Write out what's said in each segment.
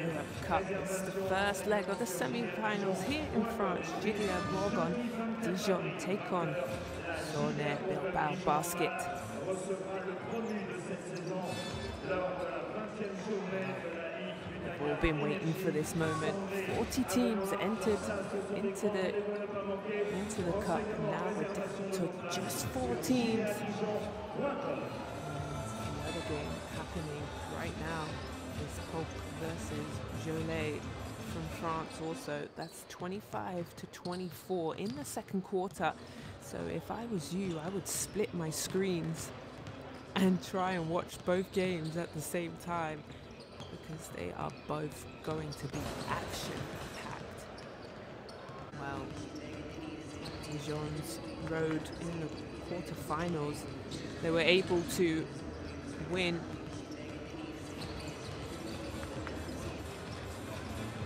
Europe Cup. It's the first leg of the semi-finals here in France. JDA Bourgogne, Dijon take on Sonnet Bilbao Basket. We've all been waiting for this moment. 40 teams entered into the cup. Now we're down to just 4 teams. Another game happening right now is Polk versus JDA from France also. That's 25-24 in the second quarter. So if I was you, I would split my screens and try and watch both games at the same time, because they are both going to be action-packed. Well, Dijon's road in the quarterfinals, they were able to win.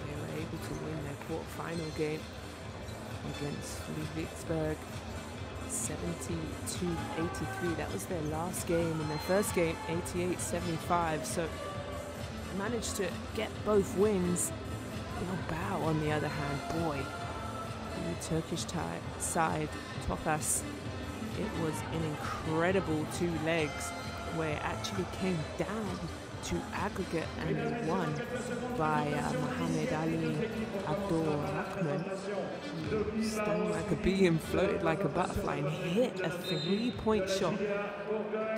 They were able to win their quarterfinal game against Ludwigsburg, 72-83. That was their last game, and their first game 88-75. So managed to get both wins. Bilbao, on the other hand, boy, the Turkish side, Tokas, it was an incredible 2 legs where it actually came down to aggregate, and they won by Mohamed Ali Abdul Rahman, who stung like a bee and floated like a butterfly and hit a 3-point shot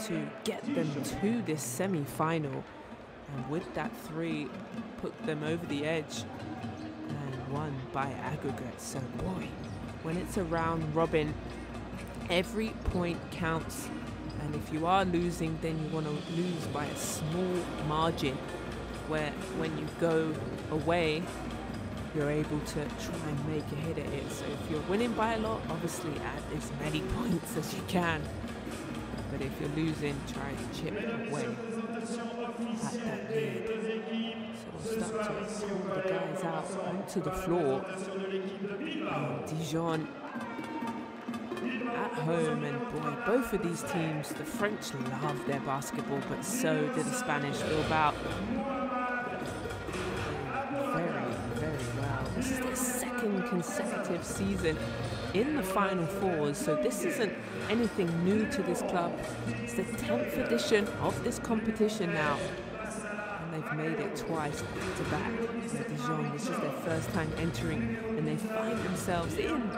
to get them to this semi-final. And with that 3, put them over the edge and won by aggregate. So boy, when it's a round robin, every point counts. And if you are losing, then you want to lose by a small margin, where when you go away, you're able to try and make a hit at it. So if you're winning by a lot, obviously add as many points as you can. But if you're losing, try to chip away at that lead. So we'll start to pull the guys out onto the floor. Dijon at home, and boy, both of these teams, the French love their basketball, but so do the Spanish. Bilbao very, very well. This is their second consecutive season in the Final Fours, so this isn't anything new to this club. It's the 10th edition of this competition now, and they've made it twice back to back. Dijon, this is their first time entering, and they find themselves in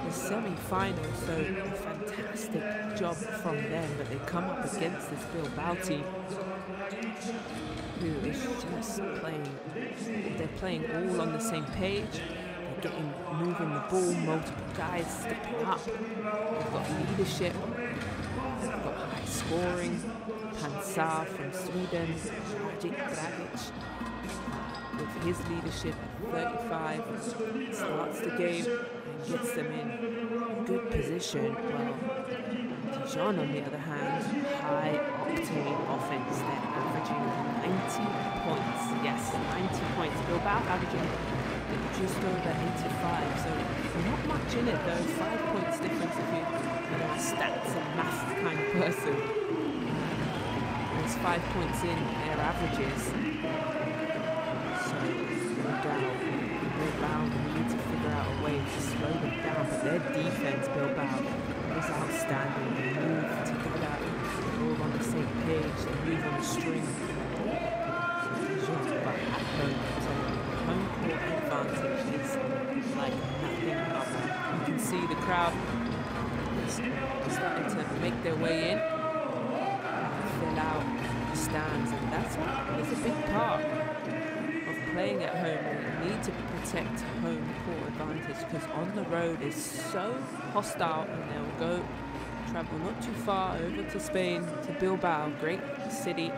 the semi-final, so a fantastic job from them. But they come up against this Bilbao team who is just playing, they're playing all on the same page. Moving the ball, multiple guys stepping up. They've got leadership, they've got high scoring. Pansar from Sweden, Dragic with his leadership at 35 starts the game and gets them in good position. Well, Dijon, on the other hand, high octane offense. They're averaging 90 points. Yes, 90 points. Bilbao averaging just over 85, so not much in it though. 5 points difference if you're a stats and maths kind of person. There's 5 points in their averages. So Bilbao need to figure out a way to slow them down, but their defense, Bilbao, is outstanding. They move together, they're all on the same page, they move on the string. But at home, home court advantage is like nothing else. You can see the crowd starting to make their way in, fill out the stands, and that's what is a big part of playing at home. You need to protect home court advantage, because on the road is so hostile, and they'll travel not too far over to Spain, to Bilbao, great city.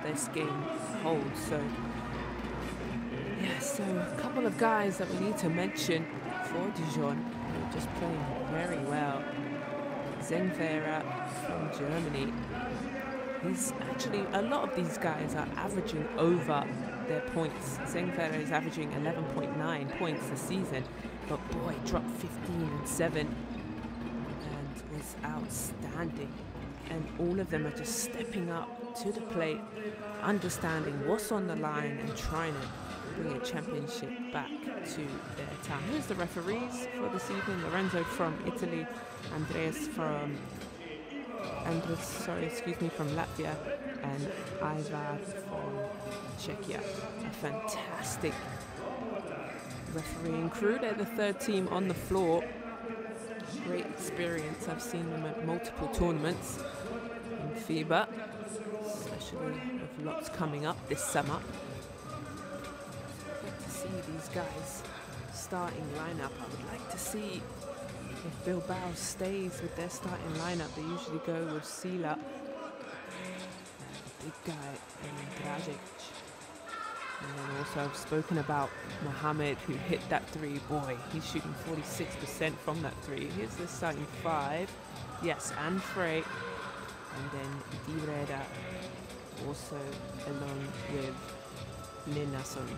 This game holds. So yeah, so a couple of guys that we need to mention for Dijon, who are just playing very well. Zengfera from Germany. He's actually, a lot of these guys are averaging over their points. Zengfera is averaging 11.9 points this season, but boy, dropped 15 and 7 and was outstanding and all of them are just stepping up to the plate, understanding what's on the line and trying to bring a championship back to their town. Here's the referees for this evening: Lorenzo from Italy, Andres from Latvia, and Ivar from Czechia. A fantastic refereeing crew. They're the third team on the floor. Great experience. I've seen them at multiple tournaments in FIBA, especially with lots coming up this summer. Good to see these guys starting lineup. I would like to see if Bilbao stays with their starting lineup. They usually go with Sila, big guy, and Dragic. And then also I've spoken about Mohamed, who hit that three. Boy, he's shooting 46% from that three. Here's the starting five. Yes, and Frey. And then Divreda also along with Linnason.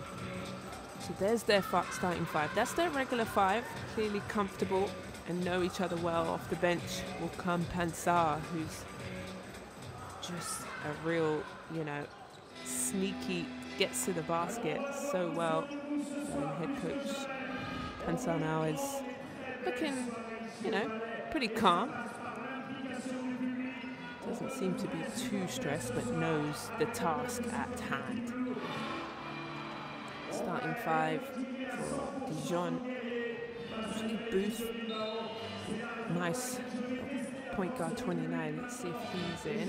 So there's their starting five. That's their regular five. Clearly comfortable and know each other well. Off the bench will come Pansar, who's just a real, sneaky, gets to the basket so well. And head coach Pansar now is looking, pretty calm. Doesn't seem to be too stressed, but knows the task at hand. Starting five for Dijon. Usually Booth. Nice point guard 29. Let's see if he's in.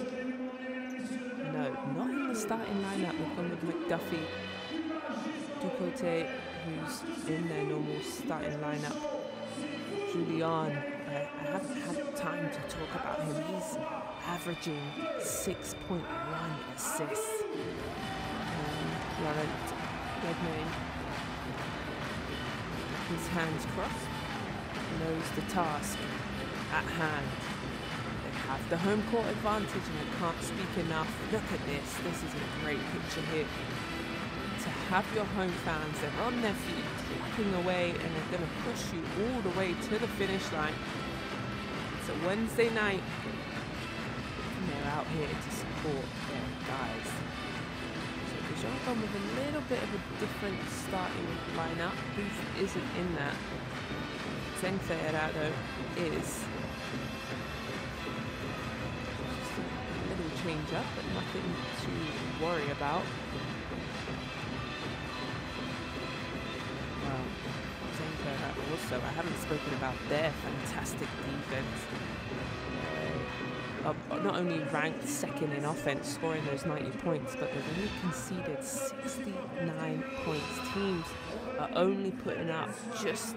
No, not in the starting lineup. We've gone with McDuffie. Ducote, who's in their normal starting lineup. Julian, I haven't had time to talk about him. He's averaging 6.1 assists. Laurent Redmayne, his hands crossed, knows the task at hand. They have the home court advantage, and I can't speak enough. Look at this. This is a great picture here. To have your home fans, they're on their feet, clapping away, and they're going to push you all the way to the finish line. It's a Wednesday night, and they're out here to support their guys. So Dijon gone with a little bit of a different starting lineup. Booth isn't in that. Zenferrado is. Just a little change up, but nothing to worry about. Also, I haven't spoken about their fantastic defense. Not only ranked second in offense, scoring those 90 points, but they've only conceded 69 points. Teams are only putting up just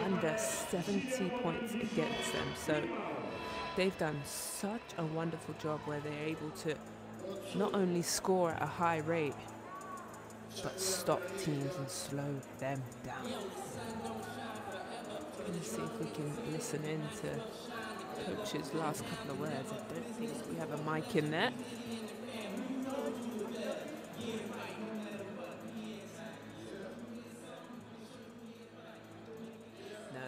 under 70 points against them. So they've done such a wonderful job where they're able to not only score at a high rate, but stop teams and slow them down. Let's see if we can listen in to Coach's last couple of words. I don't think we have a mic in there. No,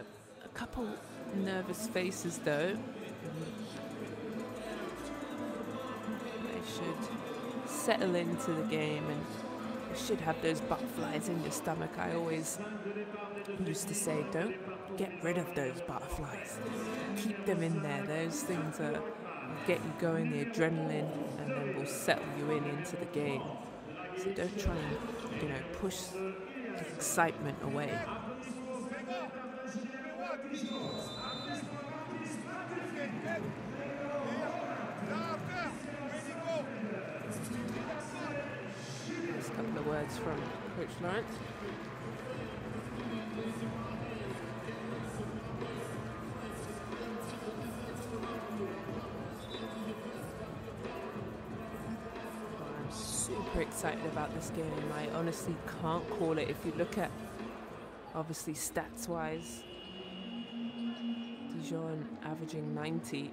a couple nervous faces though. They should settle into the game and should have those butterflies in your stomach. I always used to say, don't get rid of those butterflies. Keep them in there. Those things will get you going, the adrenaline, and then will settle you into the game. So don't try and, push the excitement away. Just a couple of words from Coach Lawrence. Super excited about this game. I honestly can't call it. If you look at, obviously, stats-wise, Dijon averaging 90,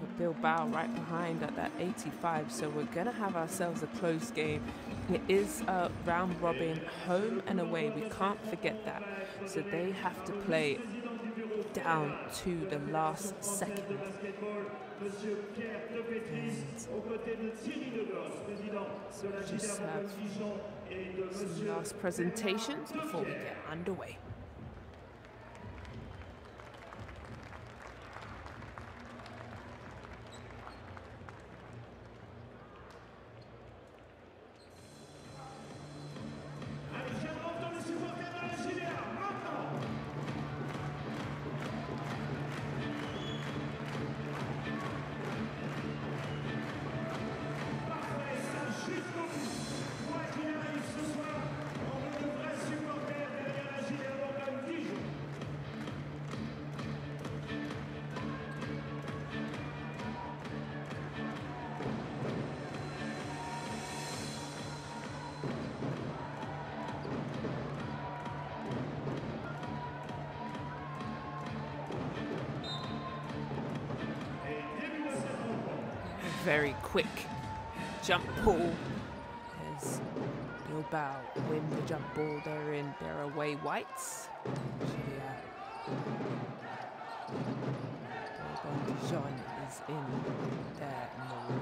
but Bilbao right behind at that 85. So we're going to have ourselves a close game. It is a round robin, home and away. We can't forget that. So they have to play down to the last second. And so we just have some last presentations before we get underway. Very quick jump ball as Bilbao win the jump ball. They're in their away whites. Dijon is in their maroon.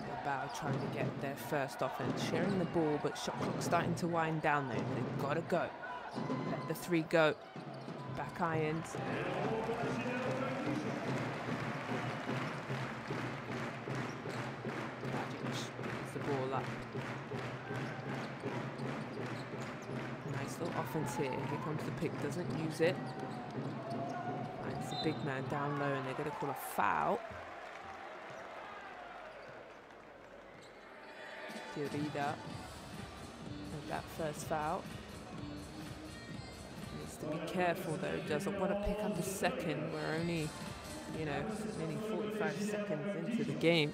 Bilbao trying to get their first offense, sharing the ball, but shot clock starting to wind down there. They've got to go. Let the three go. Back irons. Ball up. Nice little offense here. Here comes the pick, doesn't use it. Finds the big man down low and they're going to call a foul. JDA with that first foul. Needs to be careful though, doesn't want to pick up a second. We're only, you know, nearly 45 seconds into the game.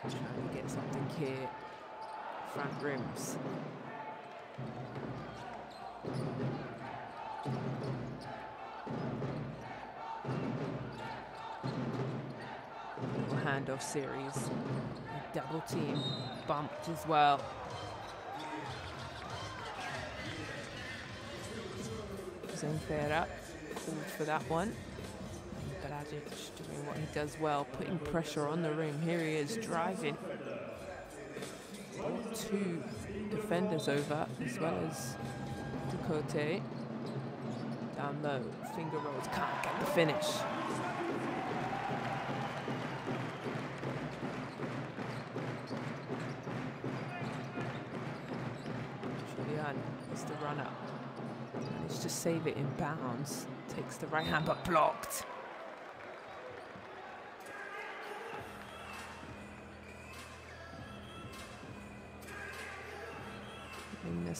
Trying to get something here. Front rims. Handoff series. Double team. Bumped as well. Zenfera called for that one. Doing what he does well, putting pressure on the rim. Here he is driving. Two defenders over, as well as Ducote. Down low, finger rolls, can't get the finish. Julian is the runner. Managed to save it in bounds. Takes the right hand, but blocked.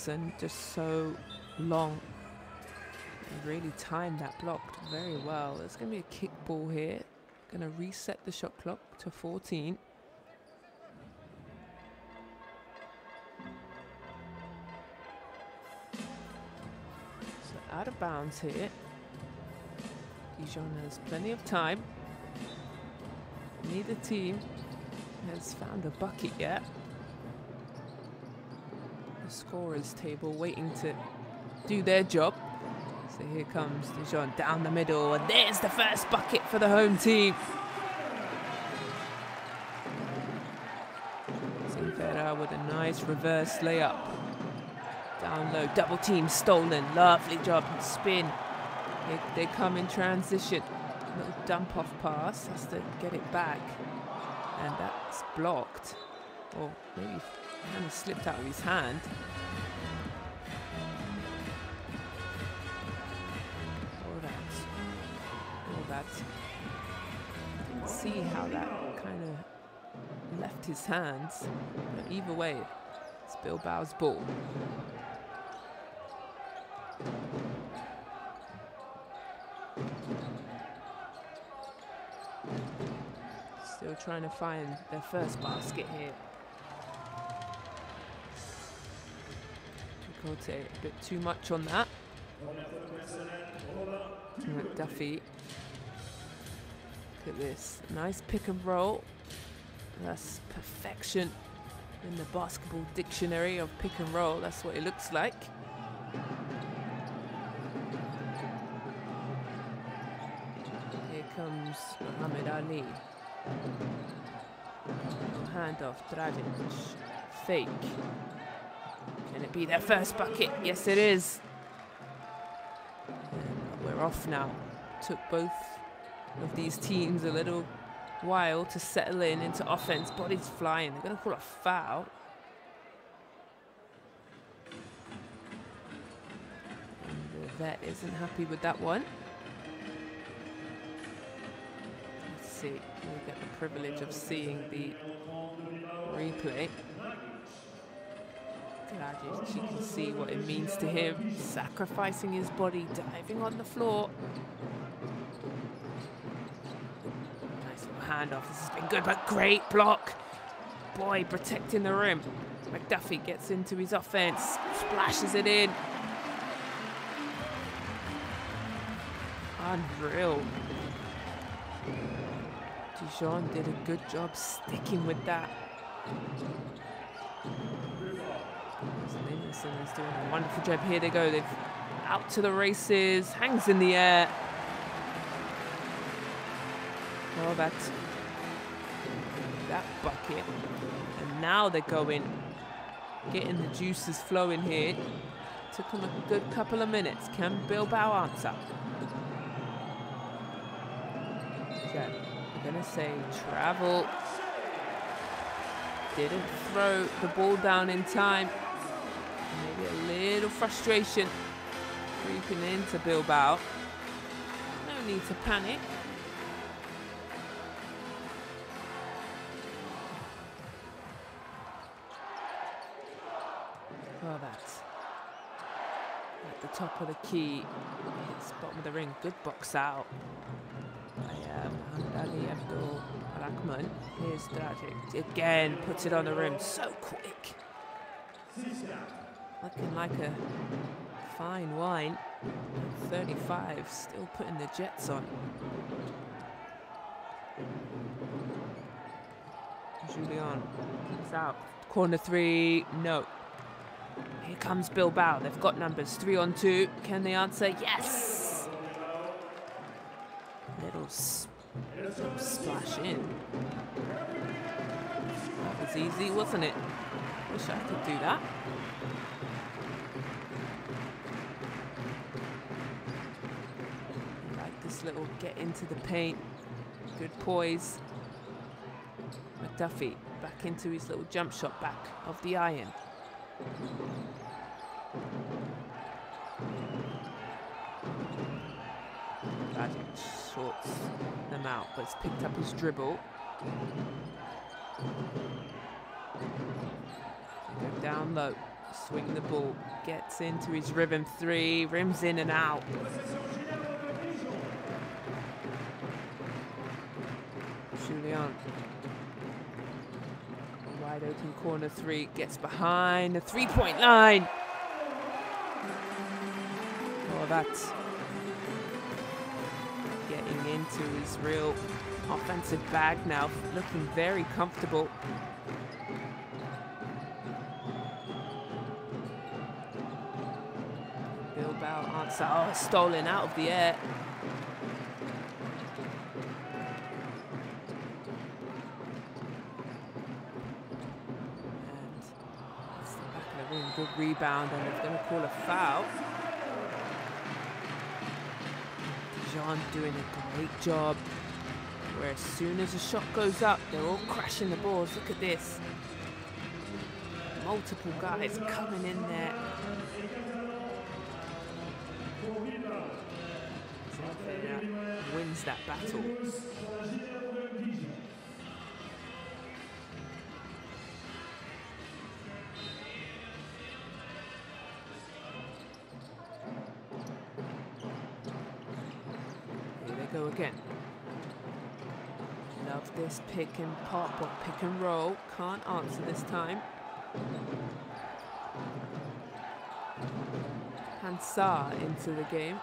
And just so long. He really timed that block very well. There's going to be a kick ball here. Going to reset the shot clock to 14. So out of bounds here. Dijon has plenty of time. Neither team has found a bucket yet. Scorers table waiting to do their job. So here comes Dijon down the middle, and there's the first bucket for the home team. Zenfera with a nice reverse layup. Down low, double team stolen. Lovely job and spin. They come in transition. Little dump off pass, has to get it back. And that's blocked. Or maybe kind of slipped out of his hand. All that. I didn't see how that kind of left his hands. But either way, it's Bilbao's ball. Still trying to find their first basket here. A bit too much on that. Duffy. Look at this. Nice pick and roll. That's perfection. In the basketball dictionary of pick and roll, that's what it looks like. Here comes Muhammad Ali. Handoff, Dragic. Fake. Can it be their first bucket? Yes, it is. And we're off now. Took both of these teams a little while to settle into offense. Bodies flying. They're going to call a foul. And the vet isn't happy with that one. Let's see. We'll get the privilege of seeing the replay. Dragic, you can see what it means to him. Sacrificing his body, diving on the floor. Handoff. This has been good, but great block. Boy, protecting the rim. McDuffie gets into his offense, splashes it in. Unreal. Dijon did a good job sticking with that. Livingston is doing a wonderful job. Here they go. They've out to the races. Hangs in the air. Oh, that's that bucket. And now they're going, getting the juices flowing here. Took them a good couple of minutes. Can Bilbao answer? Okay, I'm going to say travel. Didn't throw the ball down in time. Maybe a little frustration creeping into Bilbao. No need to panic. Well, that's at the top of the key. Hits bottom of the ring. Good box out by Muhammad Ali Abdul Rahman. Here's Dragic. Again, puts it on the rim. So quick. Looking like a fine wine. 35, still putting the jets on. Julian comes out. Corner three, no. Here comes Bilbao. They've got numbers 3 on 2. Can they answer? Yes! Little splash in. That was easy, wasn't it? Wish I could do that. Like this little get into the paint. Good poise. McDuffie back into his little jump shot back of the iron. Dragic shorts them out, but it's picked up his dribble. Go down low, swing the ball, gets into his rhythm 3, rims in and out. Julian. Wide open corner 3, gets behind the 3-point line. Oh, that's getting into his real offensive bag now, looking very comfortable. Bilbao answer, oh, stolen out of the air. Good rebound, and they're going to call a foul. Dijon doing a great job, where as soon as a shot goes up, they're all crashing the balls. Look at this. Multiple guys coming in there. Something wins that battle. Go again. Love this pick and pop or pick and roll. Can't answer this time. Hansar into the game.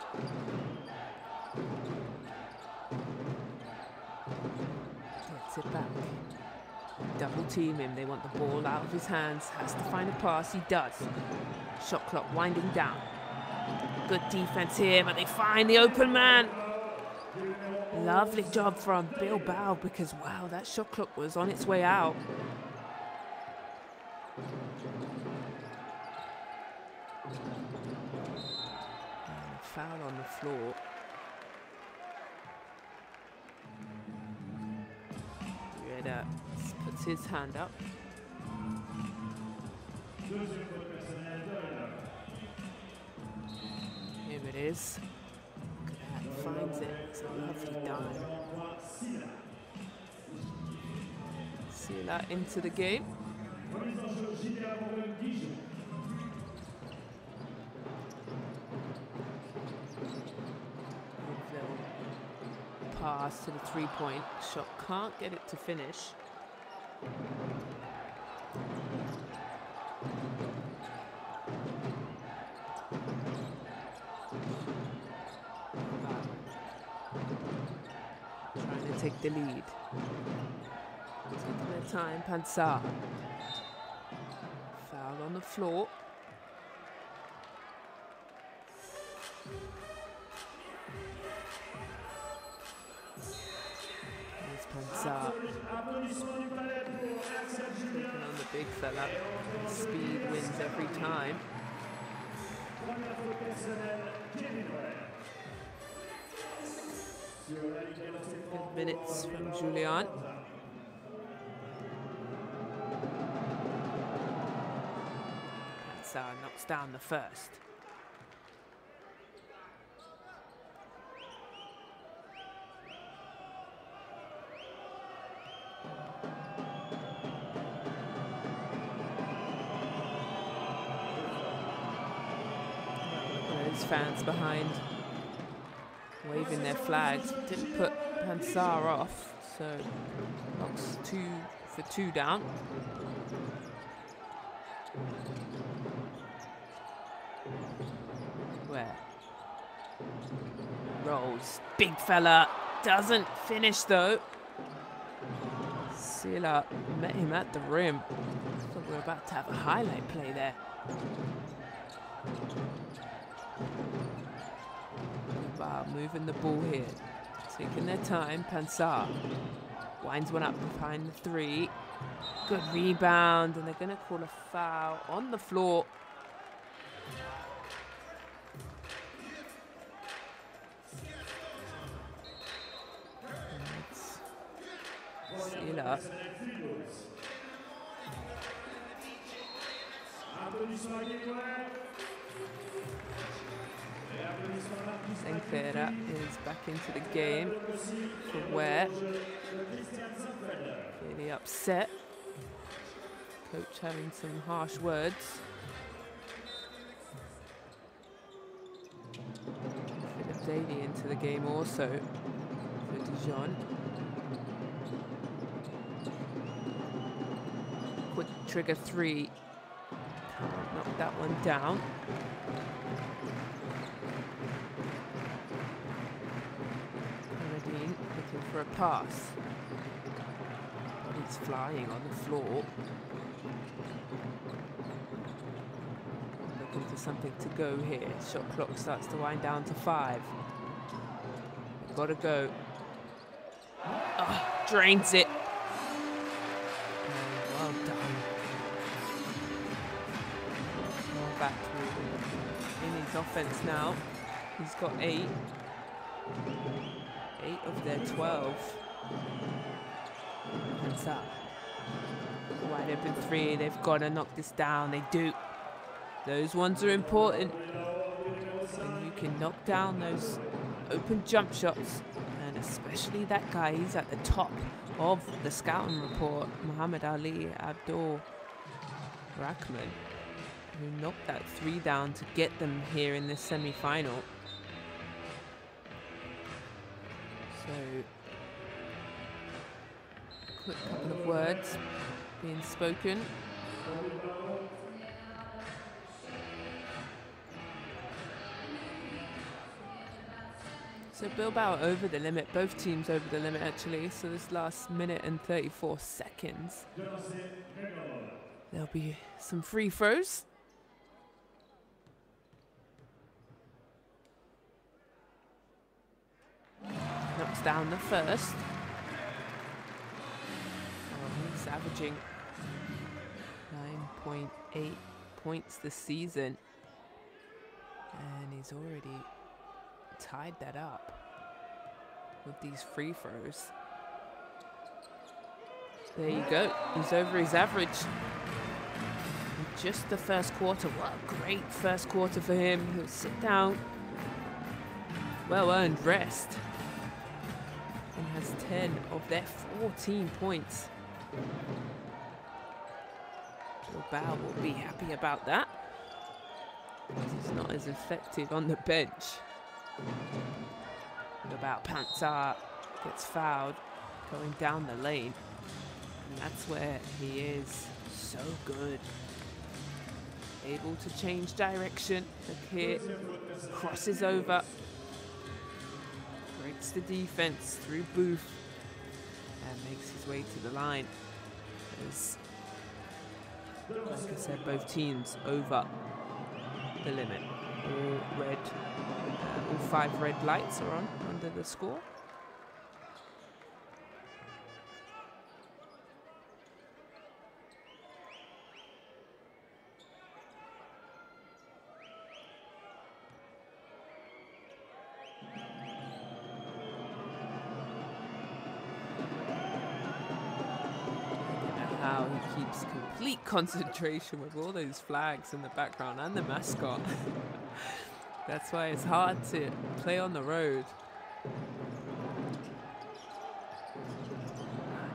Gets it back. Double team him. They want the ball out of his hands. Has to find a pass. He does. Shot clock winding down. Good defense here, but they find the open man. Lovely job from Bilbao because, wow, that shot clock was on its way out. And foul on the floor. JDA puts his hand up. Here it is. Finds it. It's a lovely dive. Silla into the game. Pass to the three-point shot. Can't get it to finish. Trying to take the lead. Taking their time, Pansar. Foul on the floor. Here's Pansar. Taking on the big fella. Speed wins every time. 5 minutes from Julian. Pansar knocks down the first. Those fans behind, waving their flags. Didn't put Pansar off, so knocks 2 for 2 down. Where? Rolls. Big fella. Doesn't finish though. Silla met him at the rim. I thought we were about to have a highlight play there. Wow, moving the ball here. Taking their time. Pansar winds one up behind the three. Good rebound, and they're going to call a foul on the floor. Silla. Senkera is back into the game for Ware. Really upset. Coach having some harsh words. Philip Daly into the game also for Dijon. Quick trigger three. Can't knock that one down. Looking for a pass. He's flying on the floor. Looking for something to go here. Shot clock starts to wind down to 5. Gotta go. Oh, drains it. Oh, well done. More back in his offense now. He's got 8. 8 of their 12. Pansar. Wide open 3. They've got to knock this down. They do. Those ones are important. When you can knock down those open jump shots, and especially that guy, he's at the top of the scouting report, Muhammad Ali Abdul Rahman, who knocked that 3 down to get them here in this semi-final. So, quick couple of words being spoken. So Bilbao over the limit, both teams over the limit actually. So this last minute and 34 seconds. There'll be some free throws. Knocks down the first. Oh, he's averaging 9.8 points this season. And he's already tied that up with these free throws. There you go. He's over his average. In just the first quarter. What a great first quarter for him. He'll sit down. Well-earned rest. And has 10 of their 14 points. Bilbao will be happy about that. He's not as effective on the bench. Bilbao Pantsar gets fouled going down the lane. And that's where he is so good. Able to change direction. Look here. Crosses over. Breaks the defense through Booth. And makes his way to the line. As, like I said, both teams over the limit. All red. All 5 red lights are on under the score. How he keeps complete concentration with all those flags in the background and the mascot. That's why it's hard to play on the road.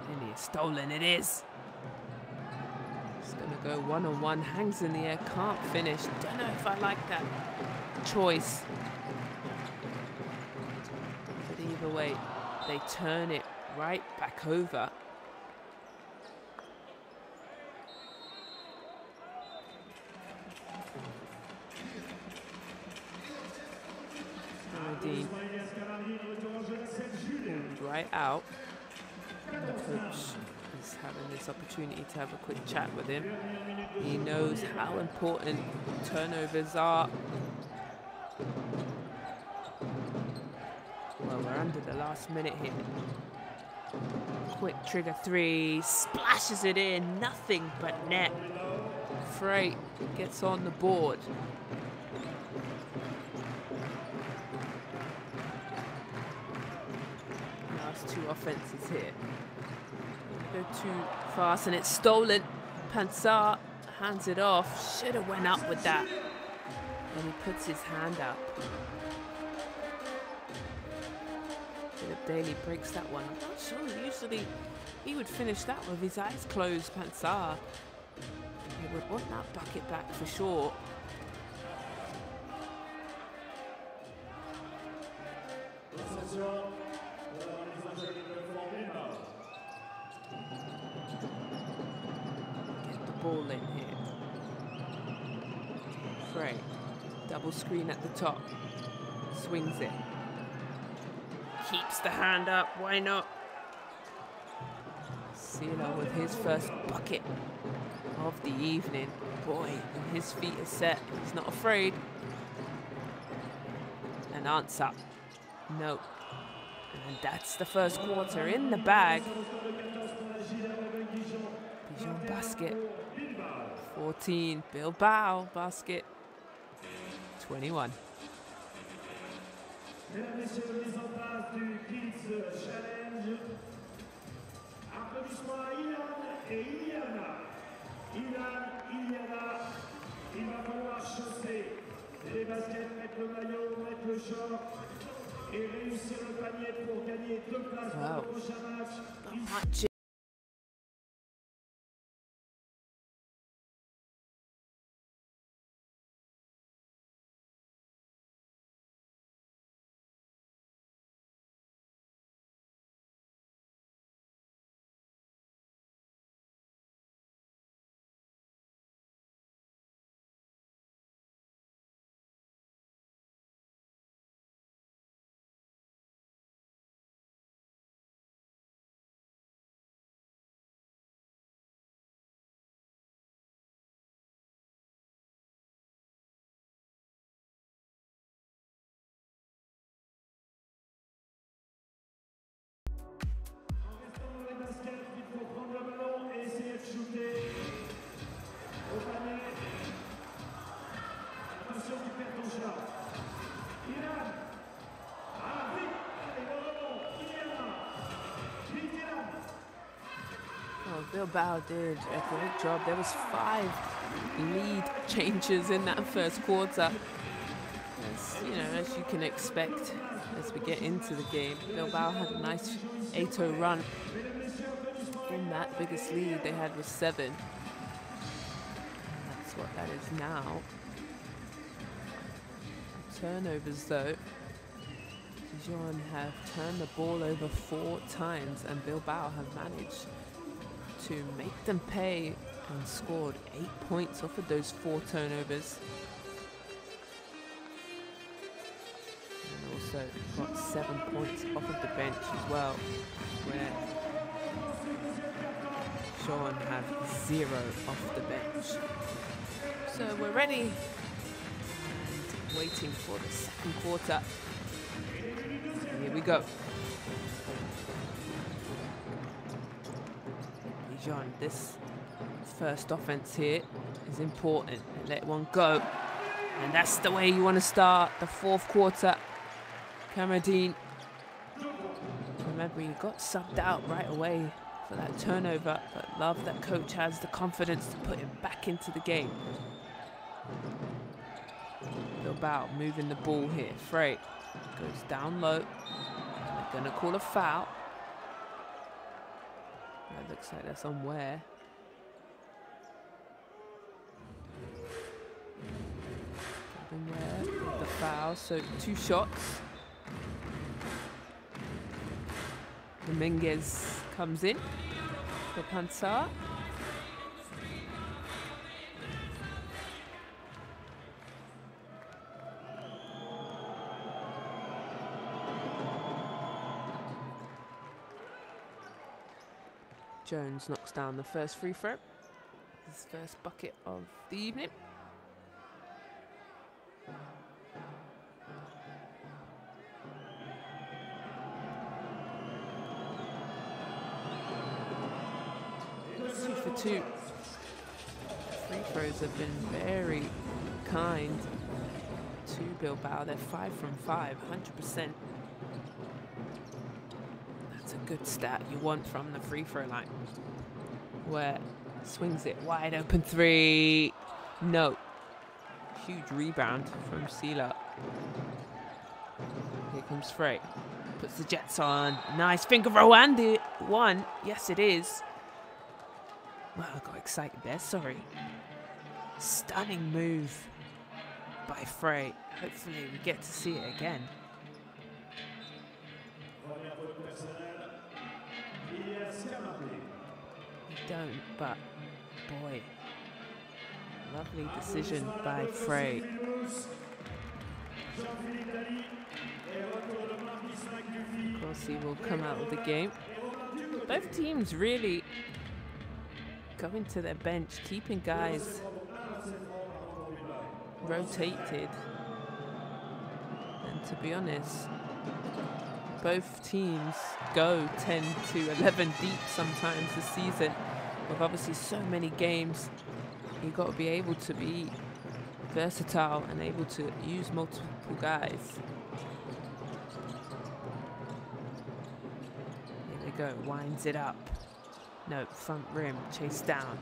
And he's stolen, it is. Just gonna go one-on-one, hangs in the air, can't finish. Don't know if I like that choice. But either way, they turn it right back over. Right out. The coach is having this opportunity to have a quick chat with him. He knows how important turnovers are. Well, we're under the last minute here. Quick trigger 3, splashes it in, nothing but net. Frey gets on the board. Two offenses here. Go too fast and it's stolen. Pantsar hands it off. Should have went up with that. And he puts his hand up. Philip Daly breaks that one. I'm not sure. Usually he would finish that with his eyes closed. Pantsar. He would want that bucket back for sure. Ball in here. Frey, double screen at the top, swings it, keeps the hand up, why not? Sela with his first bucket of the evening. Boy, his feet are set, he's not afraid. An answer, no. And that's the first quarter in the bag. Dijon basket. 14, Bilbao basket, 21. Mesdames, Messieurs, mise en place du Kids Challenge. Applaudissements à Ilan et Iliana. Iliana, il va falloir chausser les baskets, mettre le maillot, mettre le short et réussir le panier pour gagner 2 places pour le prochain match. Bilbao did a great job. There was 5 lead changes in that first quarter. As, you know, as you can expect as we get into the game. Bilbao had a nice 8-0 run. In that, biggest lead they had was 7. And that's what that is now. Turnovers though. Dijon have turned the ball over 4 times and Bilbao have managed to make them pay and scored 8 points off of those 4 turnovers. And also got 7 points off of the bench as well, where Dijon have 0 off the bench. So we're ready and waiting for the second quarter. Here we go. Dijon, this first offense here is important. Let one go. And that's the way you want to start the fourth quarter. Cameradine. Remember, he got subbed out right away for that turnover, but love that coach has the confidence to put him back into the game. Bilbao moving the ball here. Frey goes down low. They're going to call a foul. It looks like that's on Ware. Ware with the foul, so 2 shots. Dominguez comes in for Pansar. Jones knocks down the first free throw. His first bucket of the evening. Two for 2. Free throws have been very kind to Bilbao. They're 5 from 5, 100%. That's a good stat you want from the free throw line. Where swings it wide open 3. No. Huge rebound from Sela. Here comes Frey. Puts the Jets on. Nice finger roll and it one. Yes, it is. Well, I got excited there, sorry. Stunning move by Frey. Hopefully we get to see it again. We don't, but boy, lovely decision by Frey. Of course, he will come out of the game. Both teams really going to their bench, keeping guys rotated. And to be honest, both teams go 10 to 11 deep sometimes this season. With obviously so many games, you've got to be able to be versatile and able to use multiple guys. Here we go, winds it up. No, front rim, chase down.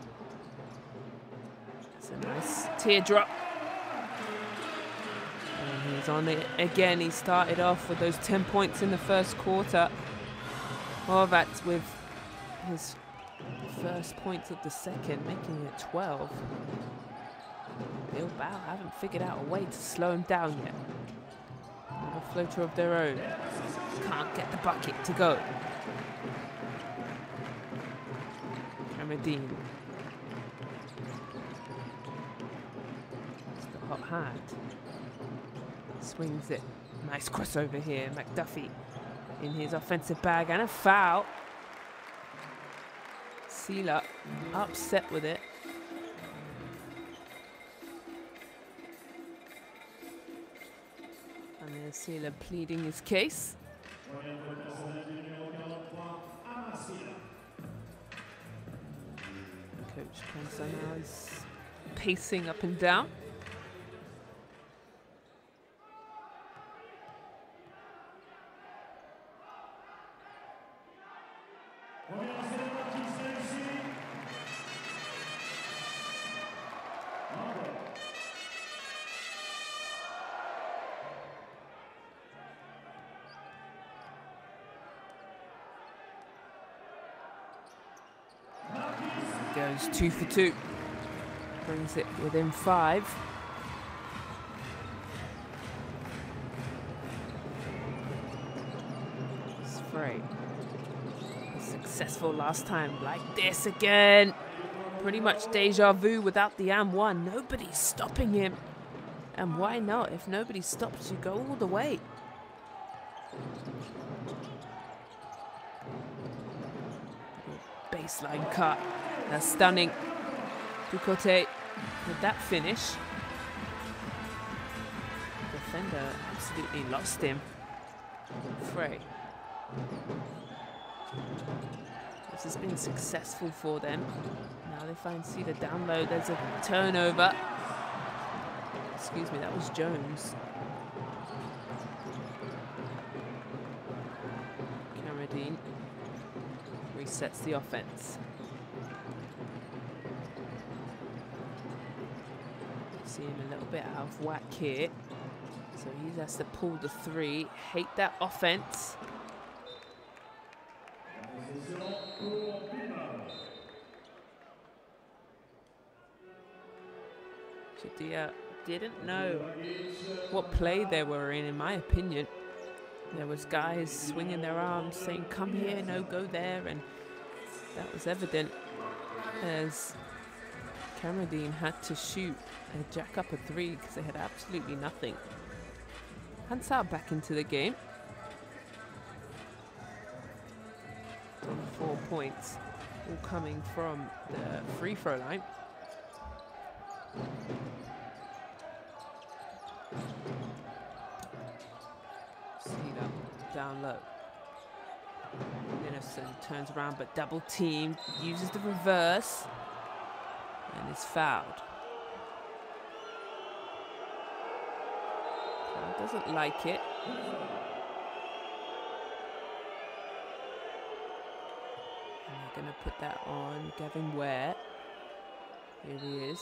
That's a nice teardrop. And he's on it again. He started off with those 10 points in the first quarter. Horvat with his first points of the second, making it 12. Bilbao haven't figured out a way to slow him down yet. A floater of their own. Can't get the bucket to go. Cameradine. It's the hot hand. Swings it. Nice crossover here. McDuffie in his offensive bag and a foul. Sela upset with it. And there's Sela pleading his case. Coach Pansar now is pacing up and down. goes 2 for 2. Brings it within 5. It's free. Successful last time, like this again. Pretty much deja vu without the M1. Nobody's stopping him. And why not? If nobody stops you, go all the way. Baseline cut. That's stunning. Ducote with that finish. Defender absolutely lost him. Frey. This has been successful for them. Now they find Cedar down low. There's a turnover. Excuse me, that was Jones. Carradine resets the offense. See him a little bit out of whack here. So he has to pull the 3. Hate that offense. JDA didn't know what play they were in my opinion. There was guys swinging their arms saying, come here, no, go there. And that was evident as Carradine had to shoot and jack up a 3 because they had absolutely nothing. Hansard back into the game. 4 points, all coming from the free throw line. Cedar down low. Innocent turns around but double teamed, uses the reverse and is fouled. Doesn't like it. And they're going to put that on Gavin Ware. Here he is.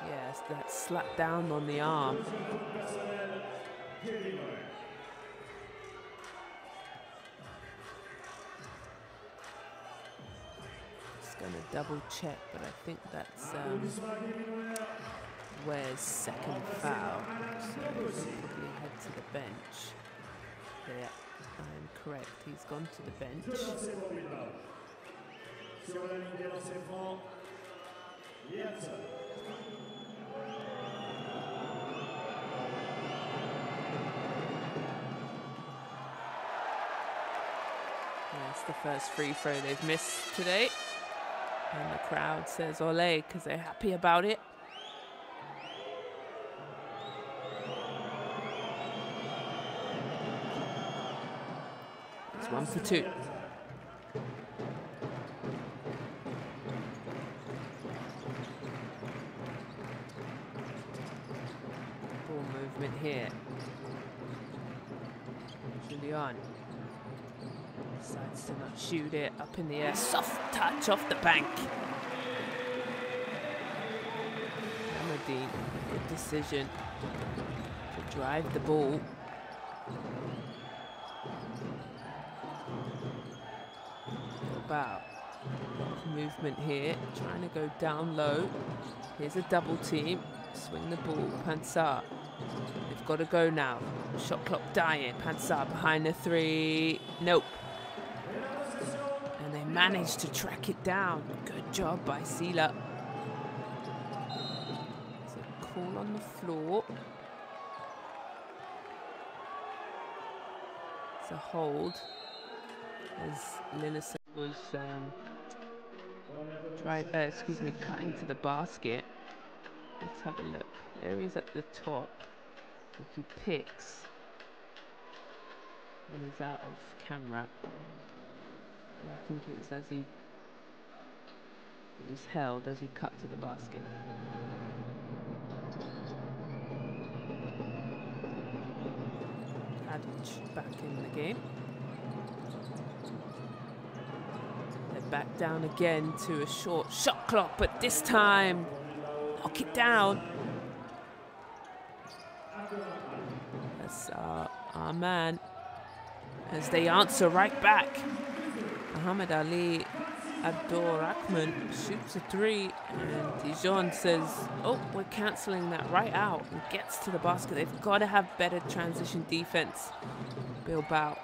Yes, that slap down on the arm. Just going to double check, but I think that's Ware's second foul. So he'll probably head to the bench. Yeah, I'm correct. He's gone to the bench. That's the first free throw they've missed today. And the crowd says ole because they're happy about it. It's 1 for 2. Ball movement here. Julian decides to not shoot it. Up in the air, soft touch off the bank. Carradine, good decision to drive the ball. Bilbao, movement here, trying to go down low. Here's a double team, swing the ball, Pansar. They've got to go now. Shot clock dying. Pansar behind the 3. Nope. And they managed to track it down. Good job by Sela. It's a call on the floor. It's a hold. As Linus was cutting to the basket. Let's have a look. There he is at the top. If he picks and he's out of camera. I think it's as he was held as he cut to the basket. Adic back in the game. They're back down again to a short shot clock, but this time knock it down. That's our man as they answer right back. Muhammad Ali Abdurrahman shoots a three, and Dijon says, oh, we're cancelling that right out, and gets to the basket. They've got to have better transition defense. Bilbao.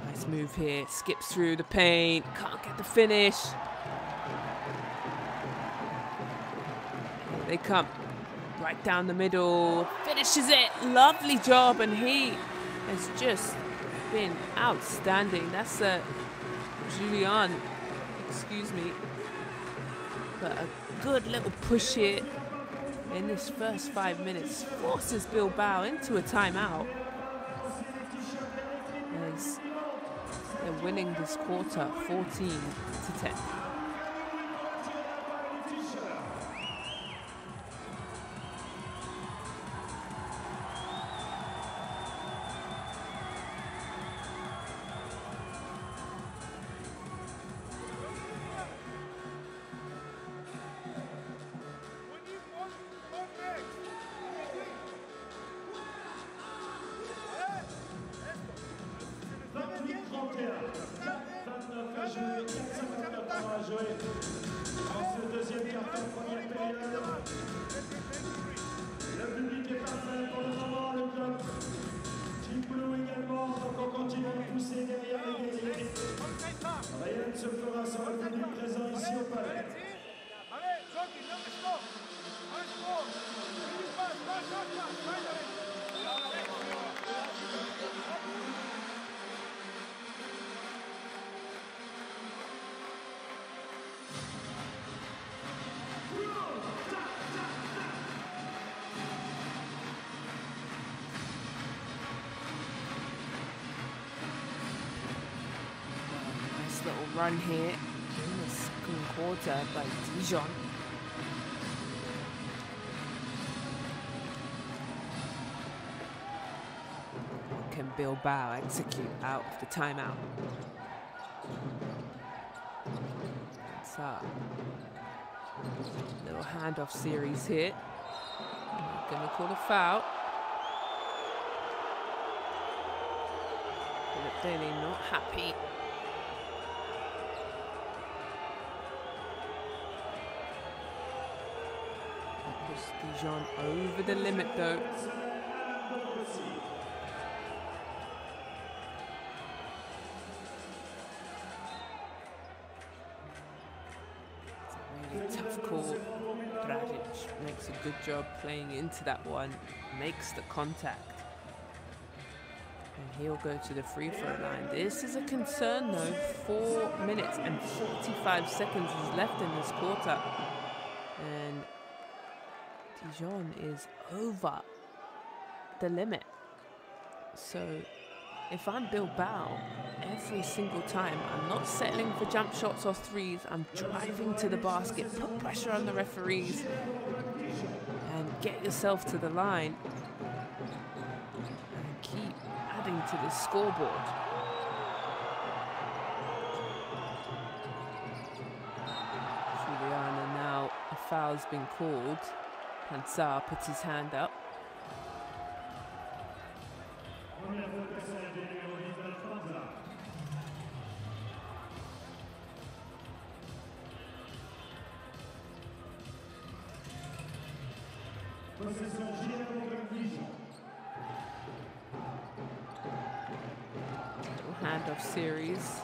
Nice move here, skips through the paint, can't get the finish. Here they come, right down the middle, finishes it, lovely job, and he has just been outstanding. That's Julian, excuse me, but a good little push here in this first 5 minutes forces Bilbao into a timeout as they're winning this quarter 14-10. Little run here in the second quarter by Dijon. Can Bilbao execute out of the timeout? So, little handoff series here. Gonna call a foul. Philip Daly not happy. Dijon over the limit though. It's a really tough call. Dragic makes a good job playing into that one, makes the contact. And he'll go to the free throw line. This is a concern though. 4 minutes and 45 seconds is left in this quarter. And Dijon is over the limit. So if I'm Bilbao, every single time I'm not settling for jump shots or threes, I'm driving to the basket, put pressure on the referees and get yourself to the line and keep adding to the scoreboard. Juliana, now a foul's been called. Hansar puts his hand up. Little handoff series.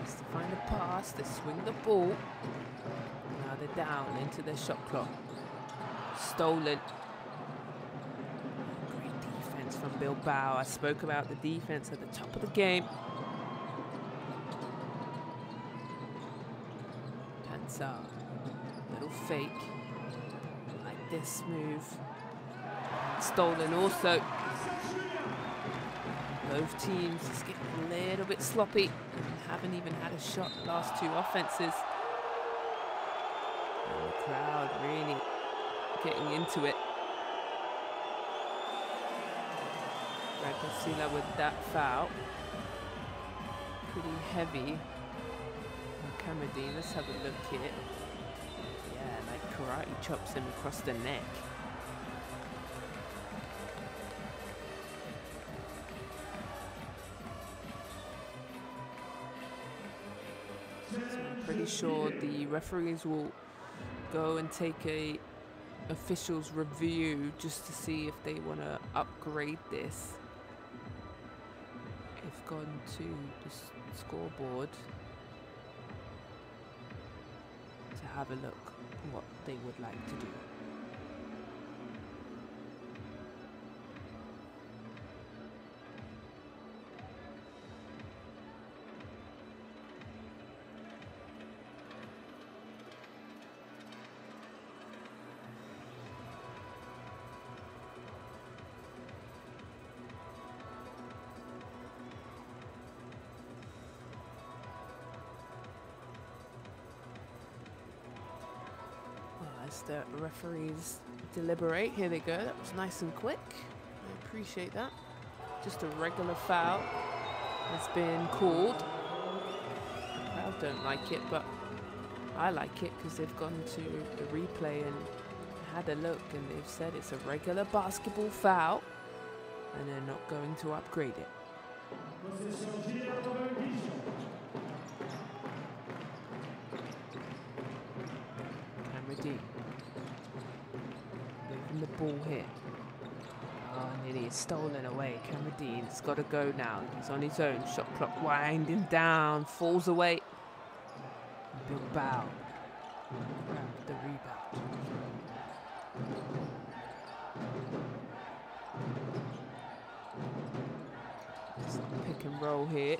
Has to find a pass, they swing the ball. Now they're down into their shot clock. Stolen. Great defense from Bilbao. I spoke about the defense at the top of the game. Hansar. Little fake. Like this move. Stolen also. Both teams just getting a little bit sloppy. Haven't even had a shot the last two offenses. And the crowd really getting into it. Silla with that foul. Pretty heavy. Kamadine, let's have a look here. Yeah, like karate chops him across the neck. Pretty sure the referees will go and take a officials review just to see if they want to upgrade this. They've gone to the scoreboard to have a look what they would like to do. As the referees deliberate, here they go. That was nice and quick. I appreciate that. Just a regular foul has been called. The crowd don't like it, but I like it because they've gone to the replay and had a look, and they've said it's a regular basketball foul, and they're not going to upgrade it. Moving the ball here. Oh, nearly it's stolen away. Cameron's got to go now. He's on his own. Shot clock winding down. Falls away. Bilbao grabbed the rebound. Just pick and roll here.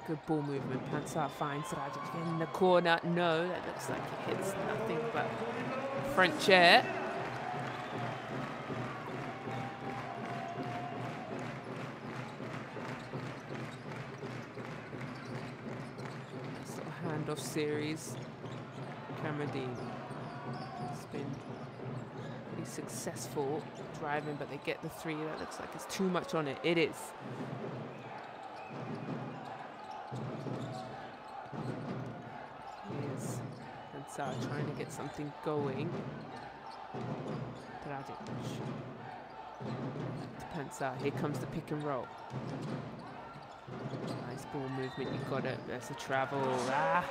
Good ball movement. Pansar finds Rajic in the corner. No, that looks like it hits nothing but French air. Sort of handoff series. Cameron has been pretty successful driving, but they get the three. That looks like it's too much on it. It is. Trying to get something going. Dragic. Pansar. Here comes the pick and roll. Nice ball movement. You got it. There's a travel. Ah.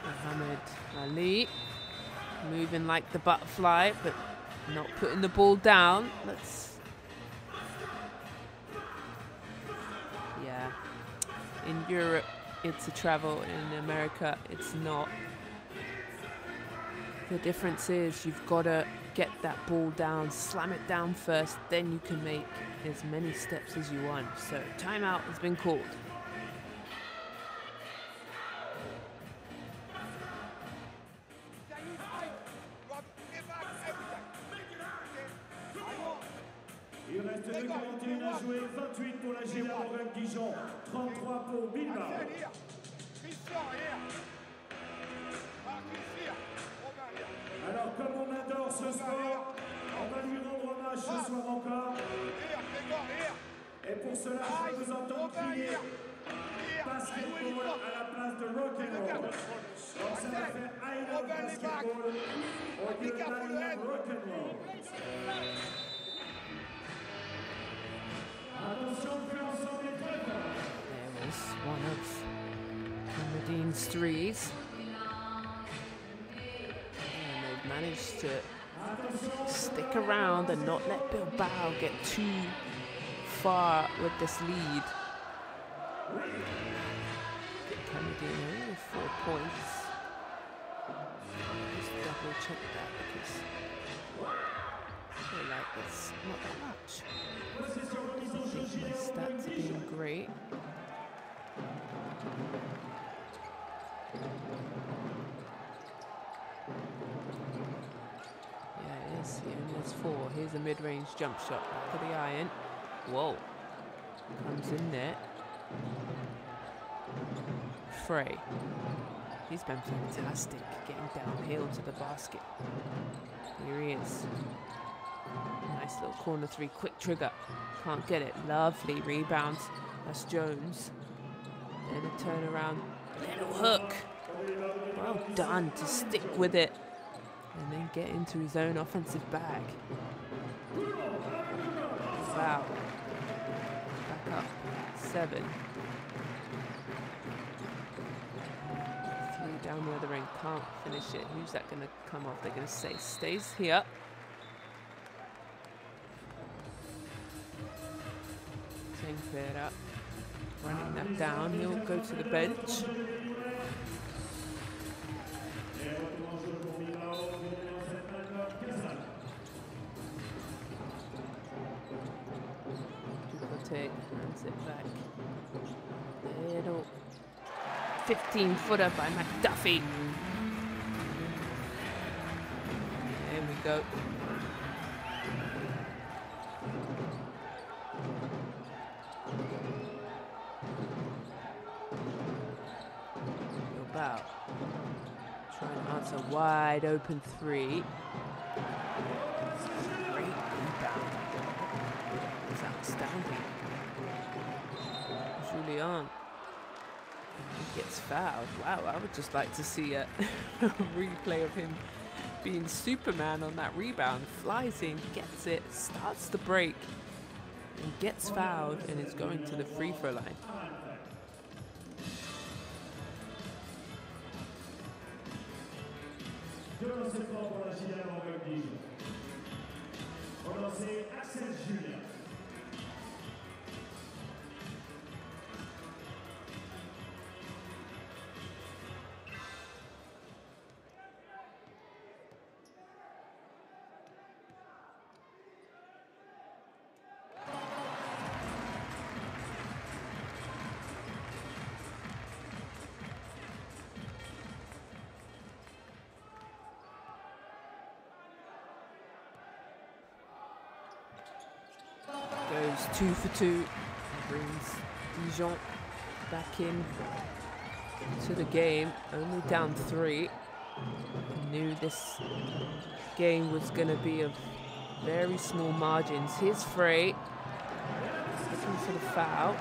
Mohamed Ali moving like the butterfly, but not putting the ball down. Yeah. In Europe, it's a travel. In America, it's not. The difference is you've got to get that ball down, slam it down first, then you can make as many steps as you want. So timeout has been called. Il reste 2:41 à jouer, 28 pour la JDA Bourgogne Dijon, 33 pour Bilbao. Alors comme on adore ce sport, on va lui rendre hommage ce soir encore. Et pour cela, je vais vous entendre crier basketball à la place de rock'n'roll. Donc ça va faire I love basketball au lieu de I love rock'n'roll. There was one of Cameron's threes. And they've managed to stick around and not let Bilbao get too far with this lead. Cameron with 4 points. Just double check that because I feel like it's not that much. I think my stats are being great. Yeah, it is. He only has 4. Here's a mid-range jump shot. Back of the iron. Whoa. Comes in there. Frey. He's been fantastic getting downhill to the basket. Here he is. Nice little corner three, quick trigger. Can't get it. Lovely rebound. That's Jones. Then a turnaround. Little hook. Well done to stick with it. And then get into his own offensive bag. Wow. Back up. 7. Down the other end, can't finish it. Who's that going to come off? They're going to say stays here. Cleared up. Running that down, he'll go to the bench. Hands it back. Little 15-footer by McDuffie. There we go. Bilbao trying to answer wide open three. Great rebound. It's outstanding. Julian gets fouled. Wow, I would just like to see a replay of him being Superman on that rebound. Flies in, gets it, starts the break, and gets fouled, and is going to the free throw line. Goes 2 for 2, brings Dijon back in to the game, only down 3. Knew this game was going to be of very small margins. Here's Frey, looking for the foul.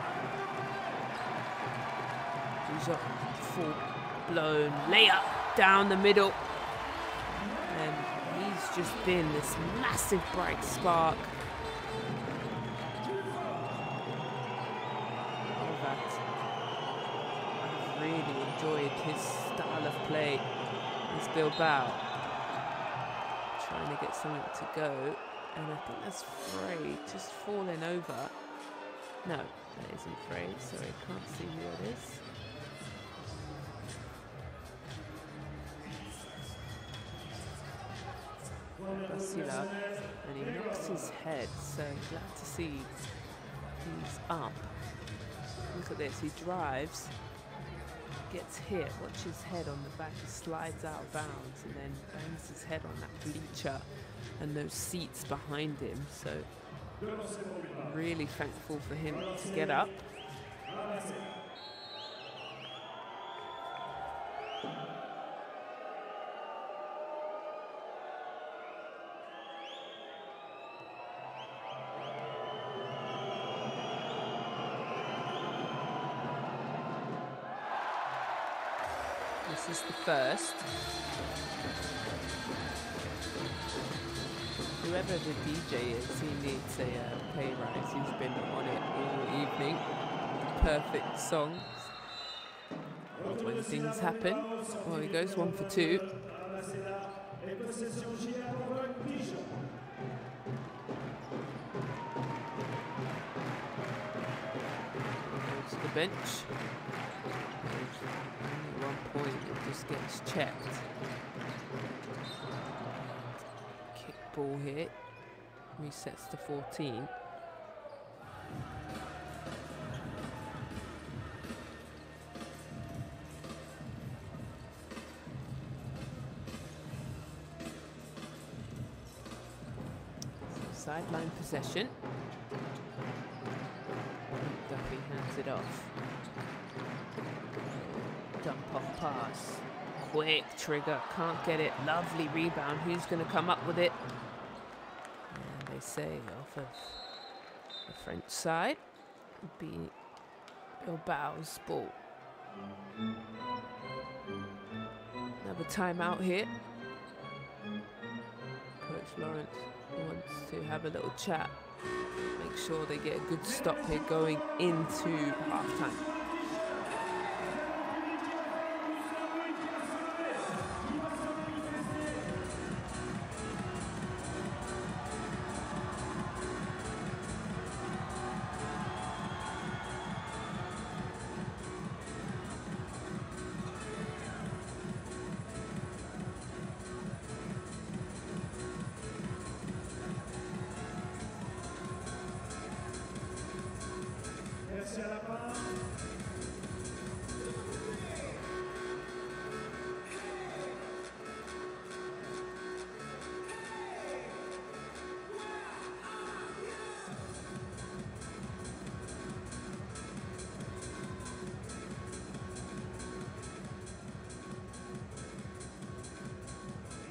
Dijon, full blown layup down the middle. And he's just been this massive bright spark. Enjoyed his style of play. It's Bilbao trying to get something to go, and I think that's Frey just falling over. No, that isn't Frey. Sorry, can't see who it is. Basila, and he knocks his head, so glad to see he's up. Look at this, he drives, gets hit, watch his head on the back, he slides out of bounds and then bangs his head on that bleacher and those seats behind him. So really thankful for him to get up. This is the first. Whoever the DJ is, he needs a pay rise. He's been on it all evening. Perfect songs. When things happen. Well, he goes 1 for 2. Goes to the bench. Point, it just gets checked. Kick ball here. Resets to 14. So sideline possession. Duffy hands it off. Dump off pass, quick trigger, can't get it, lovely rebound, who's going to come up with it? And they say off of the French side, be Bilbao's ball. Another timeout here. Coach Lawrence wants to have a little chat, make sure they get a good stop here going into halftime. à la fin.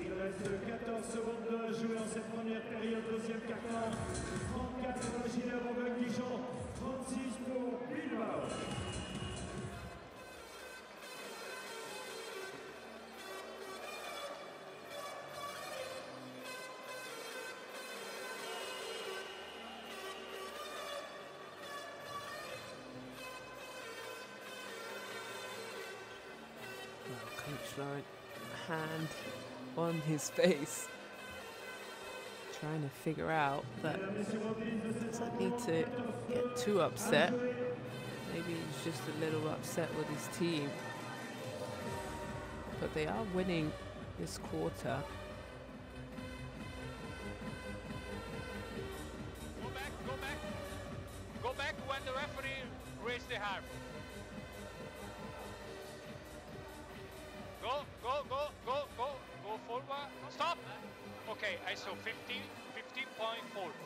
Il reste 14 secondes de jouer en cette première période, deuxième quart-temps. 34 pour la JDA Bourgogne Dijon, 36 pour Bilbao. Well, Coach Laurent, hand on his face, trying to figure out that he doesn't need to get too upset. Maybe he's just a little upset with his team. But they are winning this quarter. Go back when the referee raised the arm. Go forward. Stop. Okay, I saw 15.4.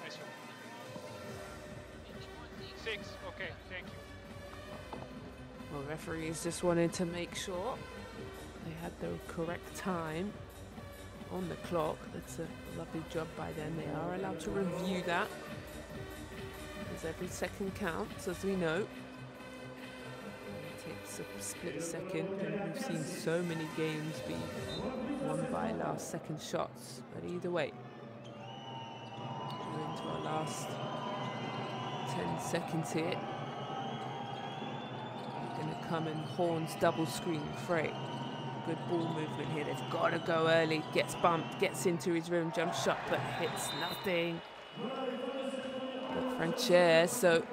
I saw. 6. Okay, thank you. Well, referees just wanted to make sure they had the correct time on the clock. That's a lovely job by them. They are allowed to review that, because every second counts, as we know. It takes a split second, and we've seen so many games be won by last second shots. But either way, we're into our last 10 seconds here. We're going to come in horns, double screen, Frey. Good ball movement here. They've got to go early. Gets bumped, gets into his rim, jump shot, but hits nothing. But Francher, so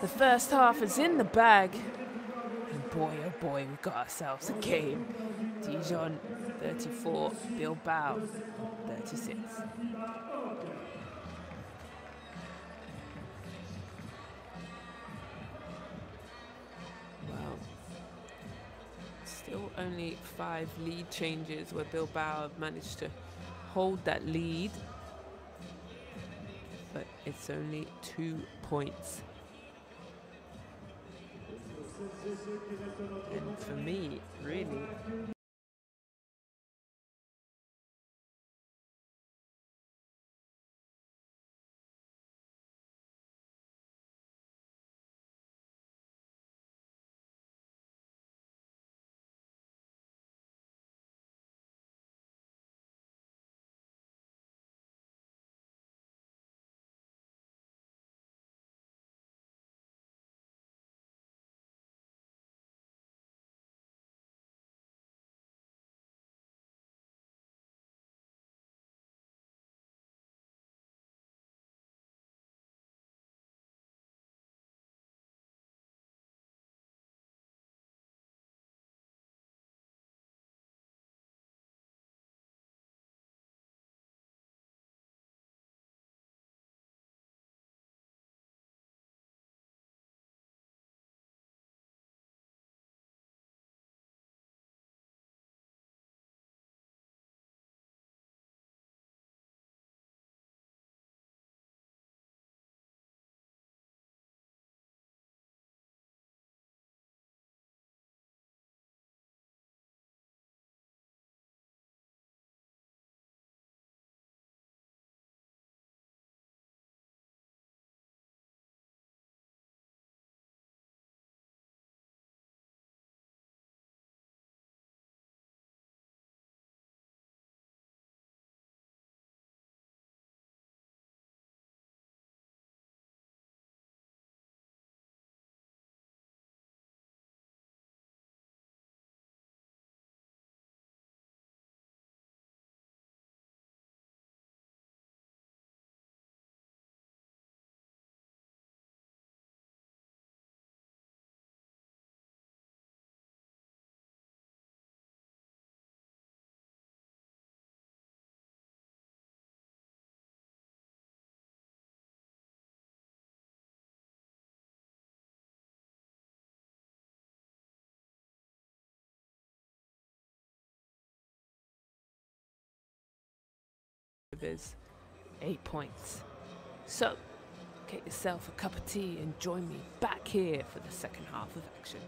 the first half is in the bag. And boy, oh boy, we've got ourselves a game. Dijon 34, Bilbao 36. Well, still only 5 lead changes where Bilbao have managed to hold that lead. But it's only 2 points. And for me, really, with his 8 points. So, get yourself a cup of tea and join me back here for the second half of action.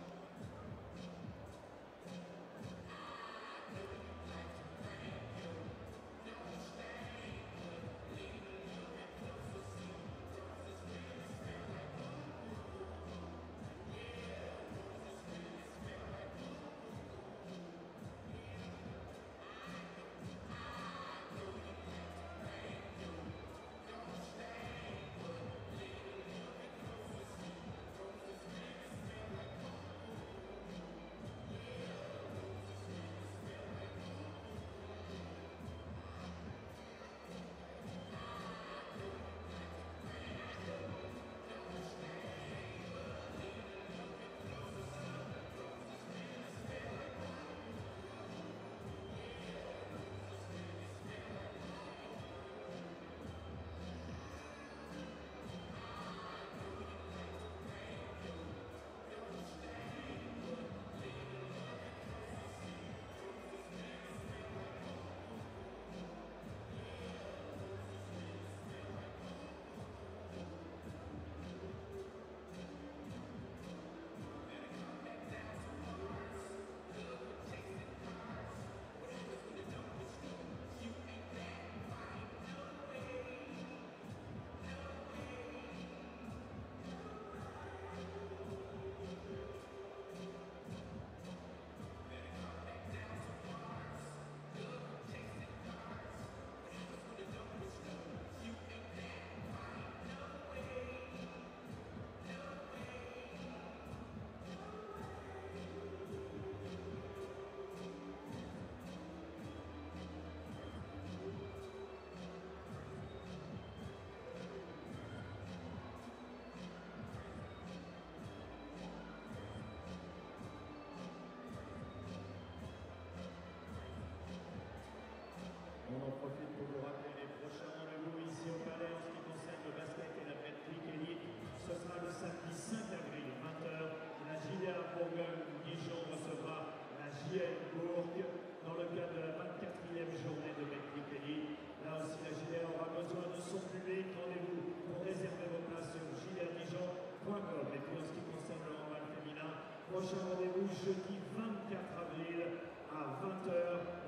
On en profite pour vous rappeler les prochains rendez-vous ici au Palais en ce qui concerne le basket et la Betclic Elite. Ce sera le samedi 5 avril, 20h. La JDA Bourgogne Dijon recevra la JL Bourgogne dans le cadre de la 24e journée de Betclic Elite. Là aussi, la JDA aura besoin de son public. Rendez-vous pour réserver vos places sur jdadijon.com. Et pour ce qui concerne le handball féminin, prochain rendez-vous jeudi 24 avril. À 20h,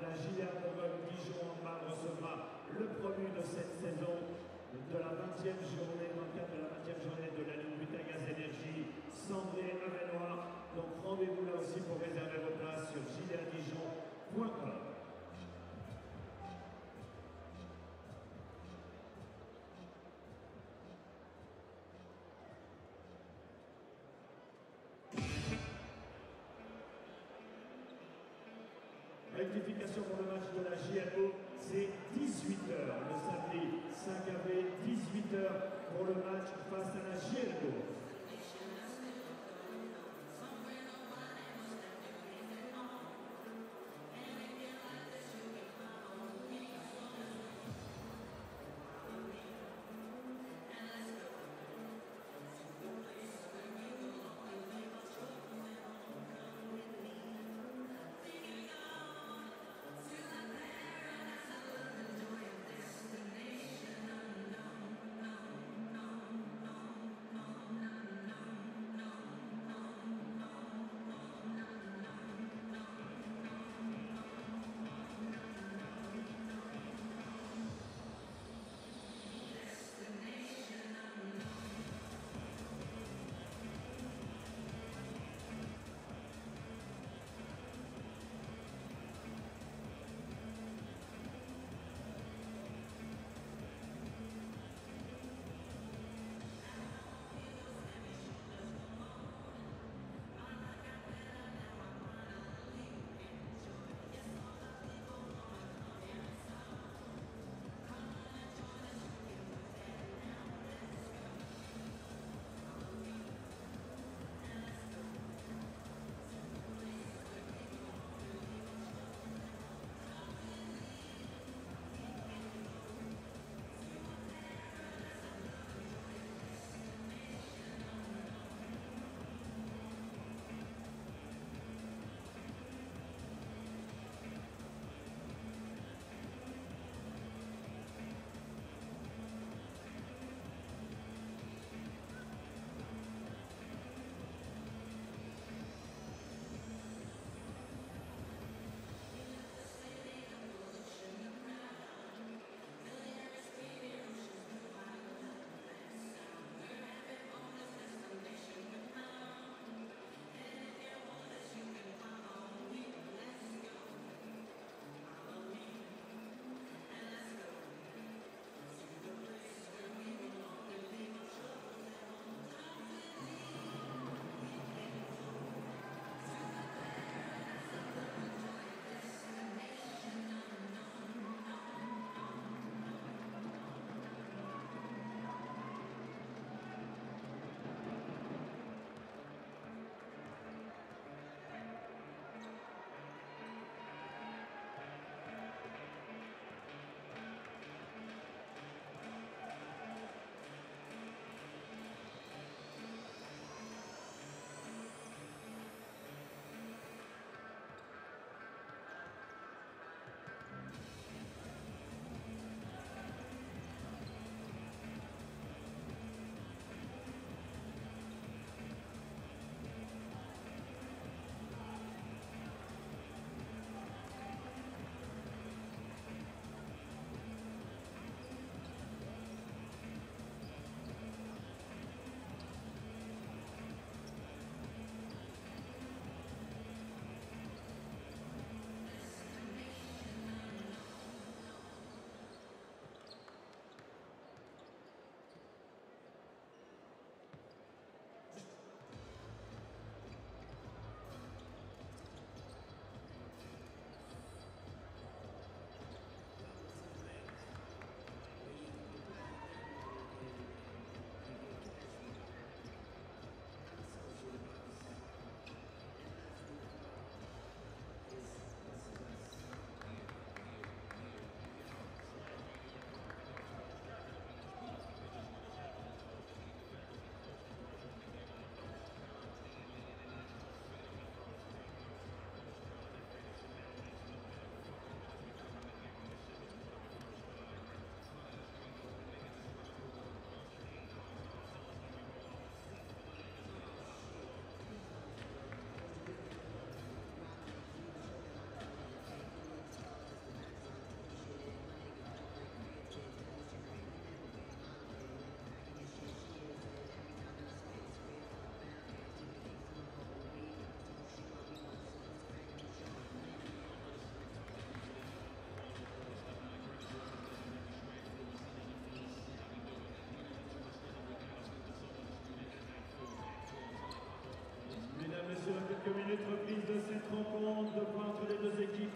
la JDA Bourgogne Dijon handball recevra le promu de cette saison de la 20e journée, dans le cadre de la 20e journée de la Ligue Butagaz Énergie, Sandré Avenoir. Donc rendez-vous là aussi pour réserver vos places sur jdadijon.com. Rectification pour le match de la JLO, c'est 18h le samedi 5 avril, 18h pour le match face à la JLO.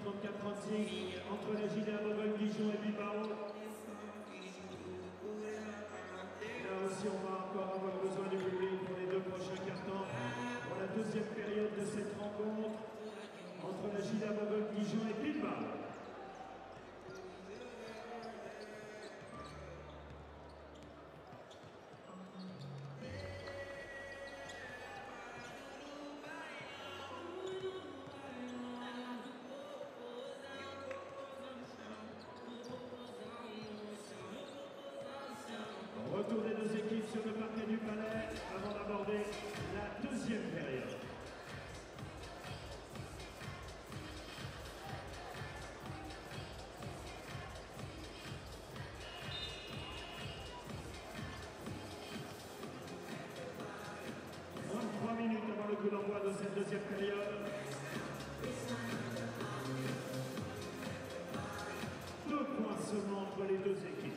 34-36 entre la JDA Bourgogne, Dijon et Bilbao. Là aussi, on va encore avoir besoin du public pour les 2 prochains cartons. Pour la deuxième période de cette rencontre entre la JDA Bourgogne, Dijon et Bilbao. Retour des 2 équipes sur le parquet du Palais avant d'aborder la deuxième période. Moins de 3 minutes avant le coup d'envoi de cette deuxième période. 2 points seulement entre les 2 équipes.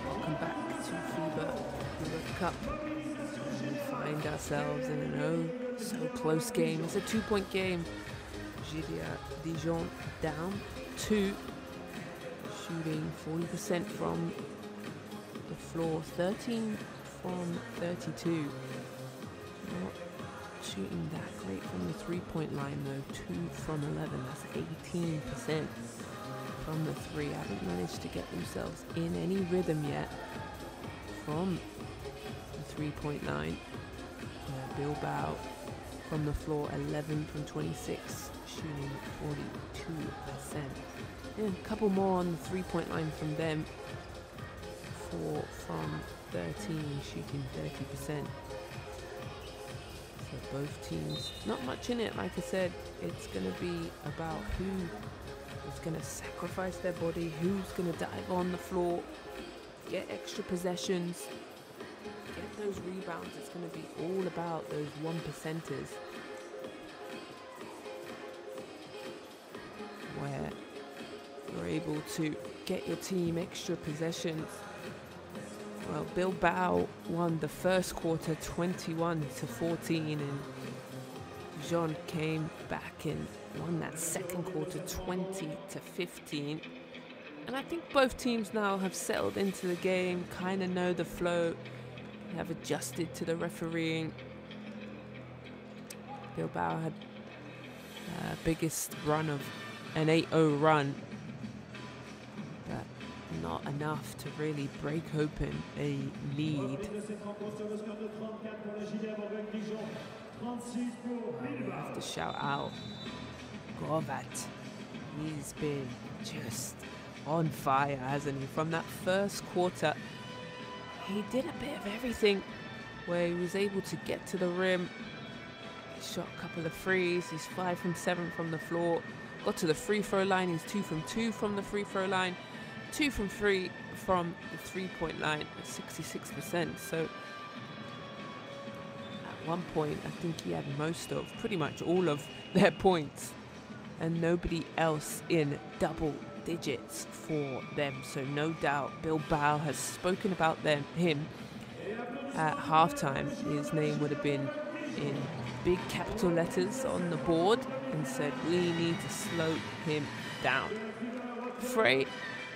Welcome back to FIBA World Cup. We find ourselves in an oh-so-close game. It's a 2-point game. JDA Dijon down 2, shooting 40% from the floor, 13 from 32. Not shooting that great from the 3-point line though, 2 from 11, that's 18%. From the 3, haven't managed to get themselves in any rhythm yet from the 3-point line. Bilbao from the floor, 11 from 26, shooting 42%. And a couple more on the 3-point line from them, 4 from 13, shooting 30%. So both teams, not much in it, like I said. It's going to be about who is going to sacrifice their body, who's going to dive on the floor, get extra possessions, get those rebounds. It's going to be all about those 1%ers where you're able to get your team extra possessions. Well, Bilbao won the first quarter 21-14, and Dijon came back and won that second quarter 20-15. And I think both teams now have settled into the game, kind of know the flow, have adjusted to the refereeing. Bilbao had biggest run of an 8-0 run, but not enough to really break open a lead. We have to shout out Gorvat. He's been just on fire, hasn't he? From that first quarter, he did a bit of everything where he was able to get to the rim. He shot a couple of threes. He's 5 from 7 from the floor. Got to the free throw line. He's 2 from 2 from the free throw line. 2 from 3 from the 3-point line at 66%. So at one point, I think he had most of, pretty much all of their points, and nobody else in double digits for them. So no doubt Bilbao has spoken about him at halftime. His name would have been in big capital letters on the board and said, we need to slow him down. Frey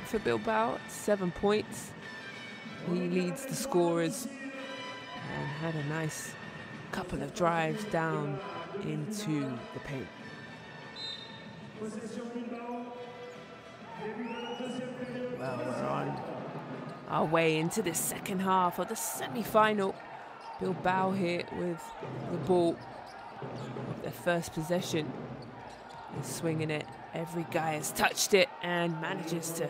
for Bilbao, 7 points. He leads the scorers and had a nice couple of drives down into the paint. Well, we're on our way into the second half of the semi-final. Bilbao here with the ball, their first possession. They're swinging it. Every guy has touched it and manages to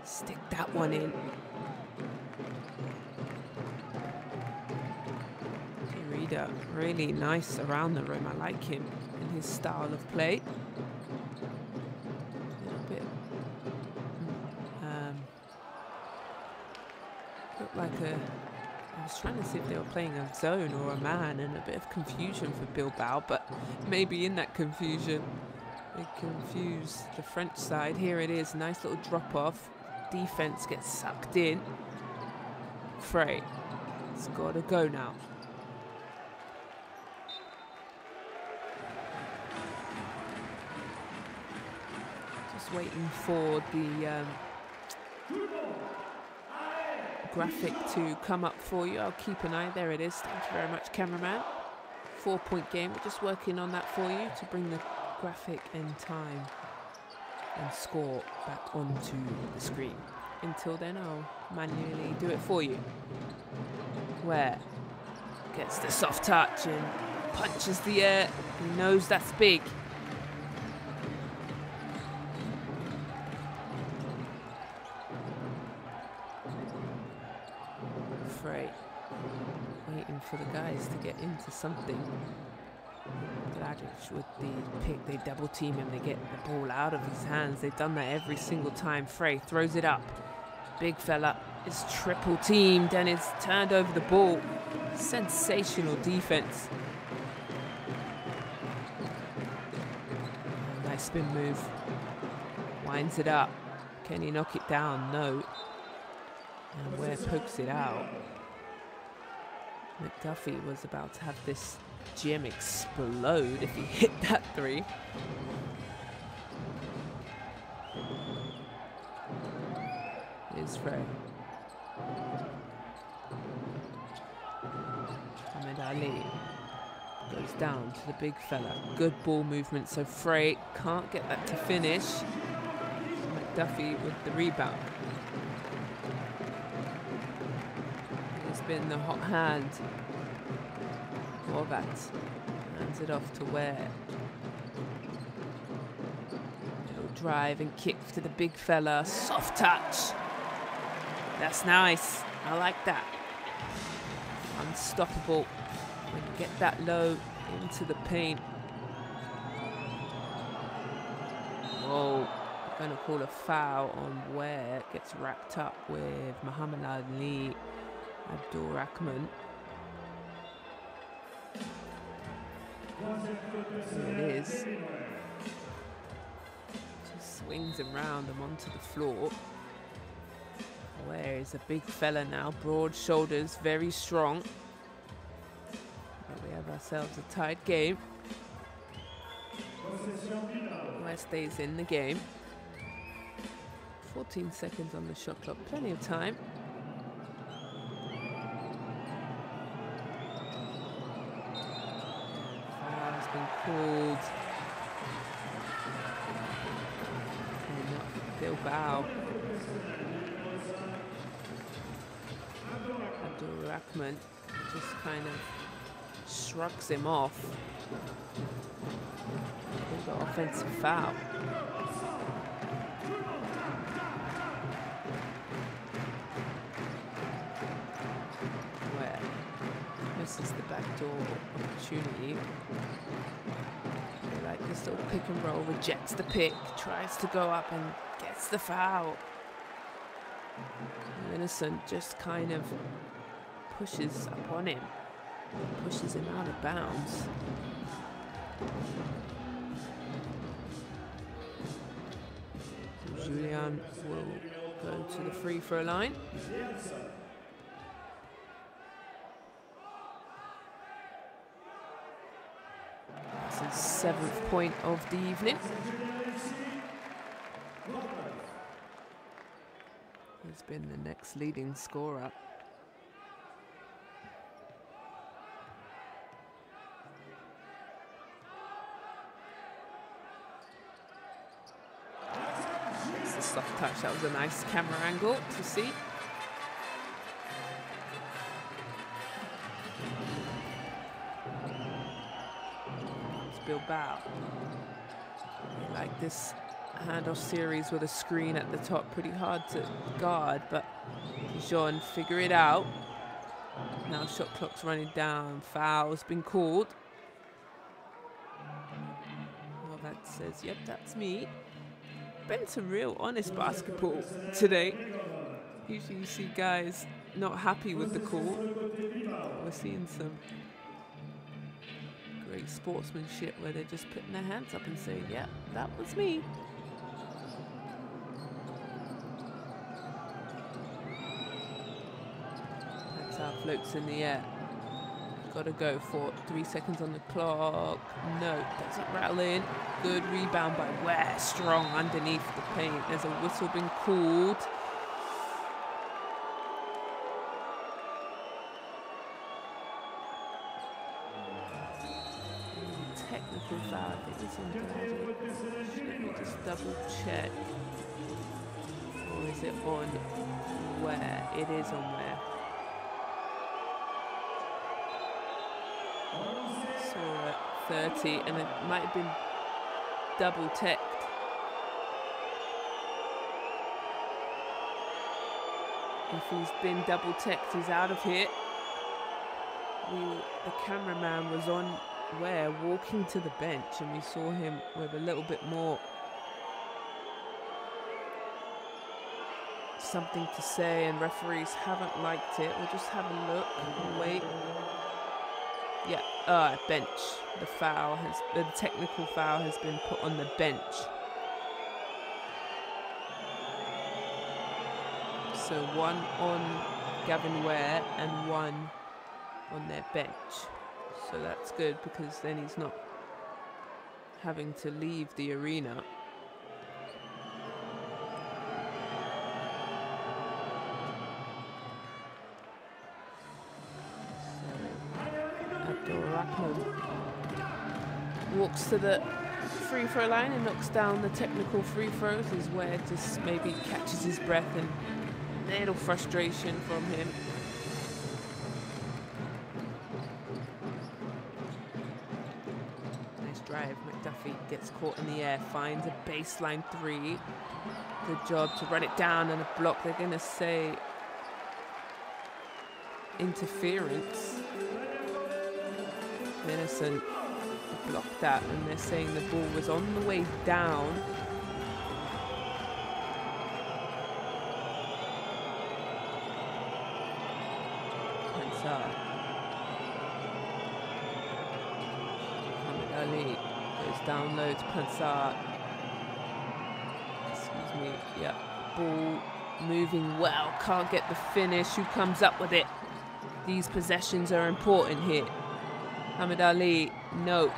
stick that one in. Reader, really nice around the rim. I like him and his style of play. A little bit, looked like a I was trying to see if they were playing a zone or a man, and a bit of confusion for Bilbao, but maybe in that confusion they confused the French side. Here it is, nice little drop off. Defense gets sucked in. Frey, it's got to go now. Just waiting for the graphic to come up for you. I'll keep an eye. There it is. Thank you very much, cameraman. 4-point game. We're just working on that for you to bring the graphic and time and score back onto the screen. Until then, I'll manually do it for you. Where gets the soft touch and punches the air. He knows that's big. Frey waiting for the guys to get into something. Gladic with the pick, they double team him, they get the ball out of his hands. They've done that every single time. Frey throws it up. Big fella is triple teamed and it's turned over the ball. Sensational defense. Nice spin move. Winds it up. Can he knock it down? No. And Ware pokes it out. McDuffie was about to have this gym explode if he hit that three. Here's Frey. Ahmed Ali goes down to the big fella. Good ball movement, so Frey can't get that to finish. McDuffie with the rebound. It's been the hot hand. Horvat hands it off to Ware. Little drive and kick to the big fella. Soft touch. That's nice. I like that. Unstoppable. When you get that low into the paint. Whoa. Going to call a foul on Ware. Gets wrapped up with Muhammad Ali. Abdul Rahman. Here it is. Just swings him round and onto the floor. Where is a big fella now, broad shoulders, very strong. But we have ourselves a tight game. Where stays in the game. 14 seconds on the shot clock, plenty of time. Foul's been called. And Bilbao. Abdul Rahman just kind of shrugs him off. We've got offensive foul. Where misses the backdoor opportunity. They like this little pick and roll, rejects the pick, tries to go up and gets the foul. Innocent just kind of pushes upon him, pushes him out of bounds. So Julian will go to the free throw line. That's his 7th point of the evening. He's been the next leading scorer. It's a soft touch. That was a nice camera angle to see. It's Bilbao. Like this handoff series with a screen at the top, pretty hard to guard, but Dijon figure it out. Now shot clock's running down, foul's been called. Well, that says, yep, that's me. Been some real honest basketball today. Usually you see guys not happy with the call. We're seeing some great sportsmanship where they're just putting their hands up and saying, yeah, that was me. That's how it floats in the air. Got to go for 3 seconds on the clock. No, doesn't rattle in. Good rebound by Ware. Strong underneath the paint. There's a whistle being called. Technical foul. I think it's on Gadget. Let me just double check. Or is it on Ware? It is on Ware. Saw it 30, and it might have been double teched. If he's been double teched, he's out of here. The cameraman was on Ware walking to the bench, and we saw him with a little bit more something to say, and referees haven't liked it. We'll just have a look and wait. Yeah, bench. The technical foul has been put on the bench. So one on Gavin Ware and one on their bench. So that's good because then he's not having to leave the arena. Walks to the free throw line and knocks down the technical free throws, is where just maybe catches his breath and a little frustration from him. Nice drive. McDuffie gets caught in the air, finds a baseline three. Good job to run it down and a block. They're going to say interference. Innocent blocked that, and they're saying the ball was on the way down. Hansard. Muhammad Ali goes down low to Hansard. Excuse me. Yeah, ball moving well. Can't get the finish. Who comes up with it? These possessions are important here. Muhammad Ali, no.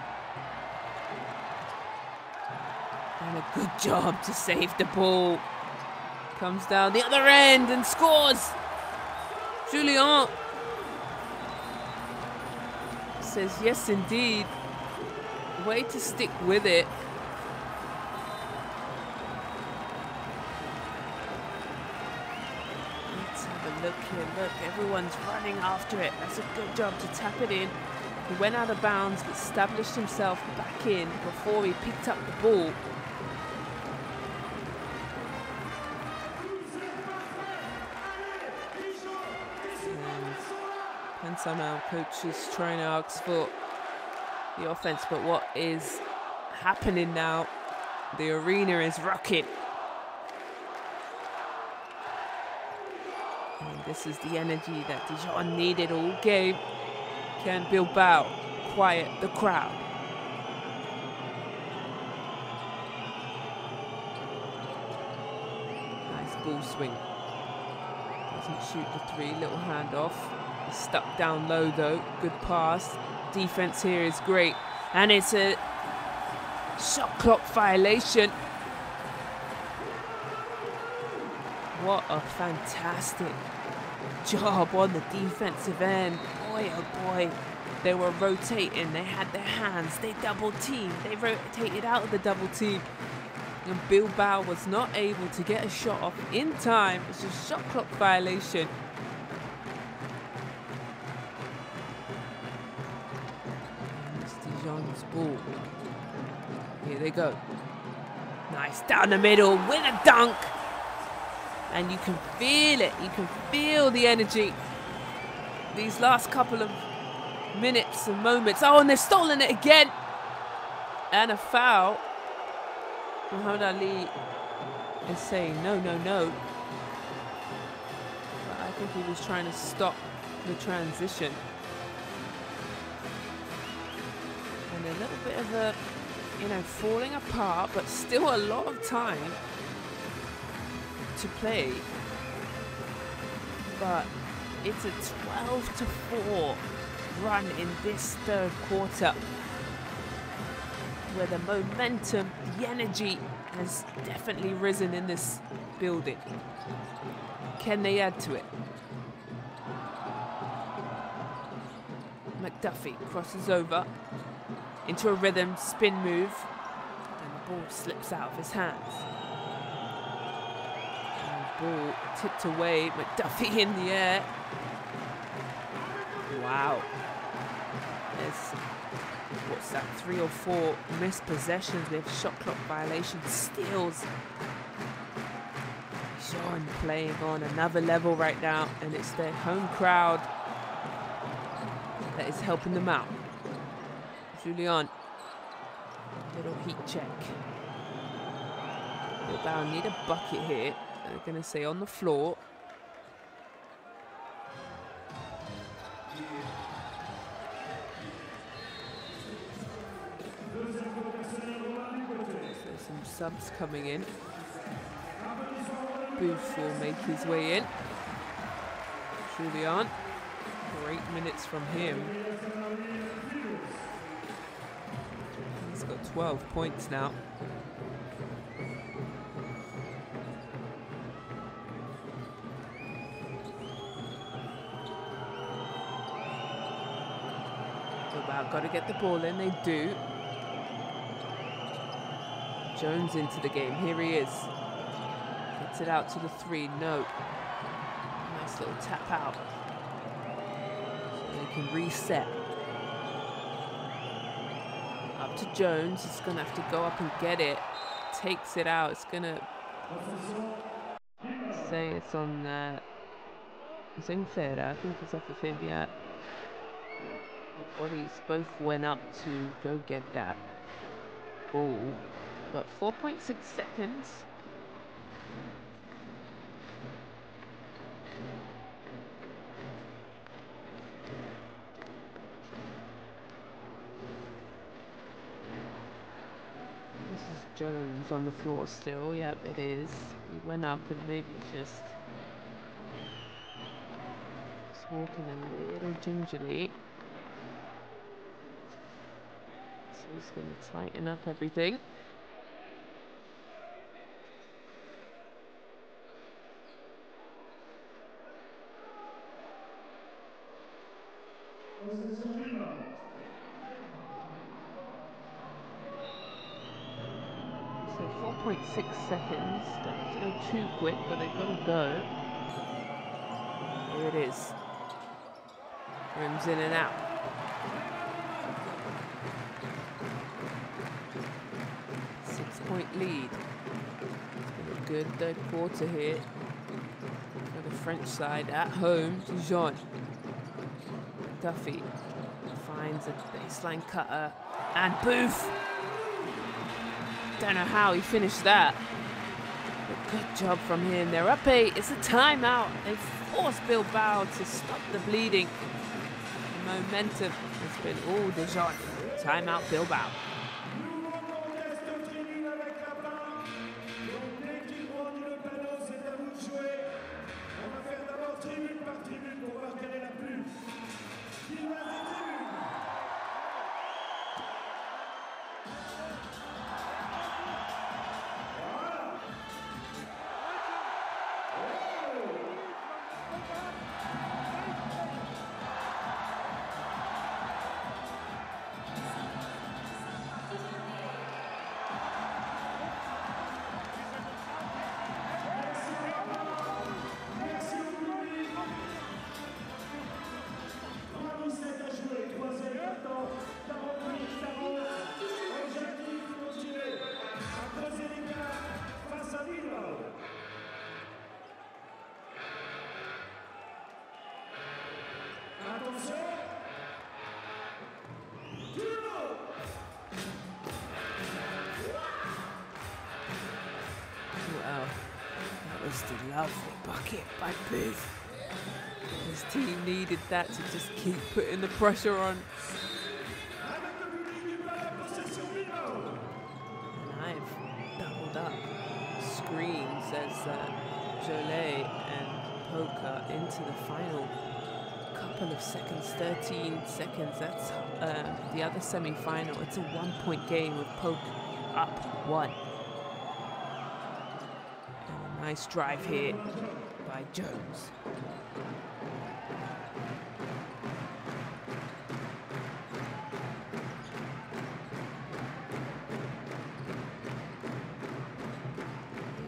And a good job to save the ball. Comes down the other end and scores. Julien says yes indeed. Way to stick with it. Let's have a look here. Look, everyone's running after it. That's a good job to tap it in. He went out of bounds, but established himself back in before he picked up the ball. And somehow coach is trying to ask for the offense, but what is happening now? The arena is rocking. And this is the energy that Dijon needed all game. Can Bilbao quiet the crowd? Nice ball swing. Doesn't shoot the three, little handoff. He's stuck down low though. Good pass. Defense here is great. And it's a shot clock violation. What a fantastic job on the defensive end. Boy, oh boy, they were rotating, they had their hands, they double teamed, they rotated out of the double team. And Bilbao was not able to get a shot off in time. It's a shot clock violation. And it's Dijon's ball. Here they go. Nice, down the middle with a dunk. And you can feel it, you can feel the energy. These last couple of minutes and moments. Oh, and they've stolen it again. And a foul. Muhammad Ali is saying no, no, no. think he was trying to stop the transition. And a little bit of a, you know, falling apart, but still a lot of time to play. But it's a 12-4 run in this third quarter, where the momentum, the energy has definitely risen in this building. Can they add to it? McDuffie crosses over into a rhythm, spin move, and the ball slips out of his hands. And the ball tipped away, McDuffie in the air. Wow. There's, what's that, 3 or 4 missed possessions with shot clock violations, steals. Dijon playing on another level right now, and it's their home crowd that is helping them out. Julian, little heat check. Bilbao need a bucket here. They're going to say on the floor. There's some subs coming in. Booth will make his way in. Julian, great minutes from him. He's got 12 points now. Bilbao got to get the ball in, they do. Jones into the game, here he is. Gets it out to the 3, no. Nice little tap out. So they can reset. Up to Jones, he's gonna have to go up and get it. Takes it out, it's gonna say it's on Zingfera, I think it's off the FIBA. Bodies both went up to go get that ball. But 4.6 seconds. This is Jones on the floor still. Yep, it is. He went up and maybe just walking a little gingerly. So he's going to tighten up everything. So 4.6 seconds. Don't go too quick, but they've got to go. Here it is. Rims in and out. 6-point lead. It's been a good third quarter here for the French side at home. Dijon. Duffy finds a baseline cutter, and Booth. Don't know how he finished that, but good job from him. They're up 8. It's a timeout. They forced Bilbao to stop the bleeding. The momentum has been all Dijon. Timeout Bilbao. Wow, that was the lovely bucket by Booth. His team needed that to just keep putting the pressure on. And I've doubled up screens as Jolet and Poker into the final couple of seconds, 13 seconds. That's the other semi-final. It's a 1-point game with Poker up 1. And a nice drive here by Jones.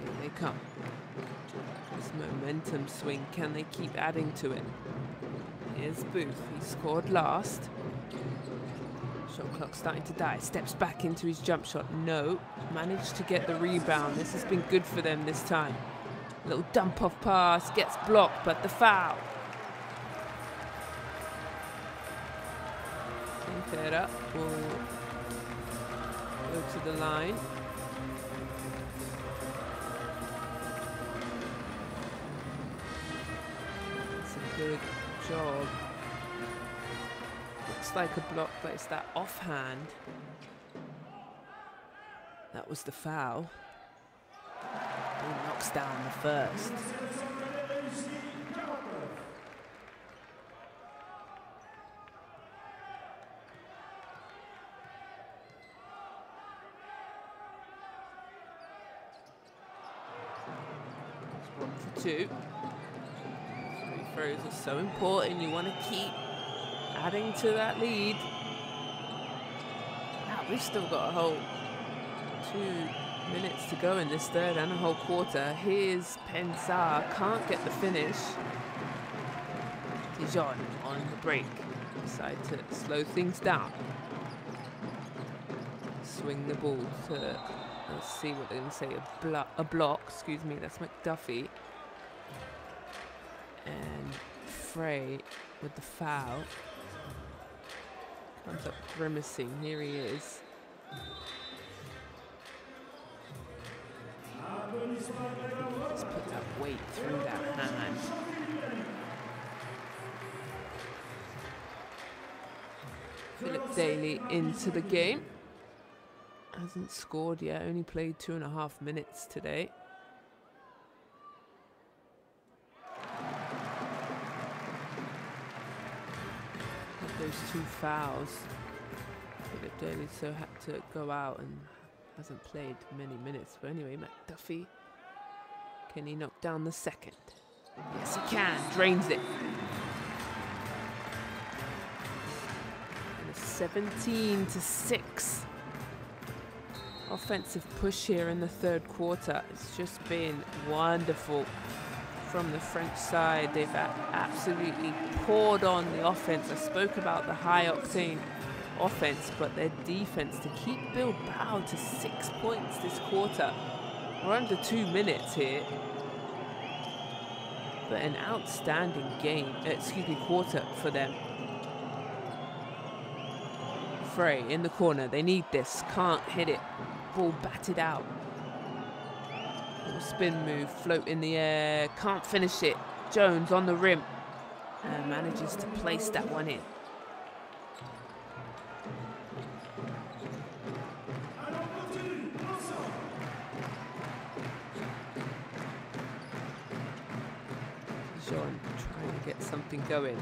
Here they come. This momentum swing, can they keep adding to it? Here's Booth, he scored last. Shot clock starting to die, steps back into his jump shot. No, managed to get the rebound. This has been good for them this time. Little dump off pass, gets blocked, but the foul. Quintera will go to the line. It's a good job. Looks like a block, but it's that offhand. That was the foul. He knocks down the first. It's 1 for 2. Free throws are so important. You want to keep adding to that lead. Now we've still got a whole 2 minutes to go in this third and a whole quarter. Here's Pensar, can't get the finish. Dijon on the break, decide to slow things down. Swing the ball to, let's see what they're going to say, a block, excuse me, that's McDuffie. And Frey with the foul. Comes up grimacing, here he is. Just put that weight through that hand. Philip Daly into the game. Hasn't scored yet, only played 2.5 minutes today. Had those 2 fouls. Philip Daly so had to go out and hasn't played many minutes. But anyway, McDuffie, can he knock down the second? Yes, he can. Drains it. And a 17-6 offensive push here in the third quarter. It's just been wonderful from the French side. They've absolutely poured on the offense. I spoke about the high-octane offense, but their defense to keep Bilbao to 6 points this quarter. We're under 2 minutes here, but an outstanding game, quarter for them. Frey in the corner, they need this, can't hit it, ball batted out. Little spin move, float in the air, can't finish it. Jones on the rim and manages to place that one in. Dijon trying to get something going.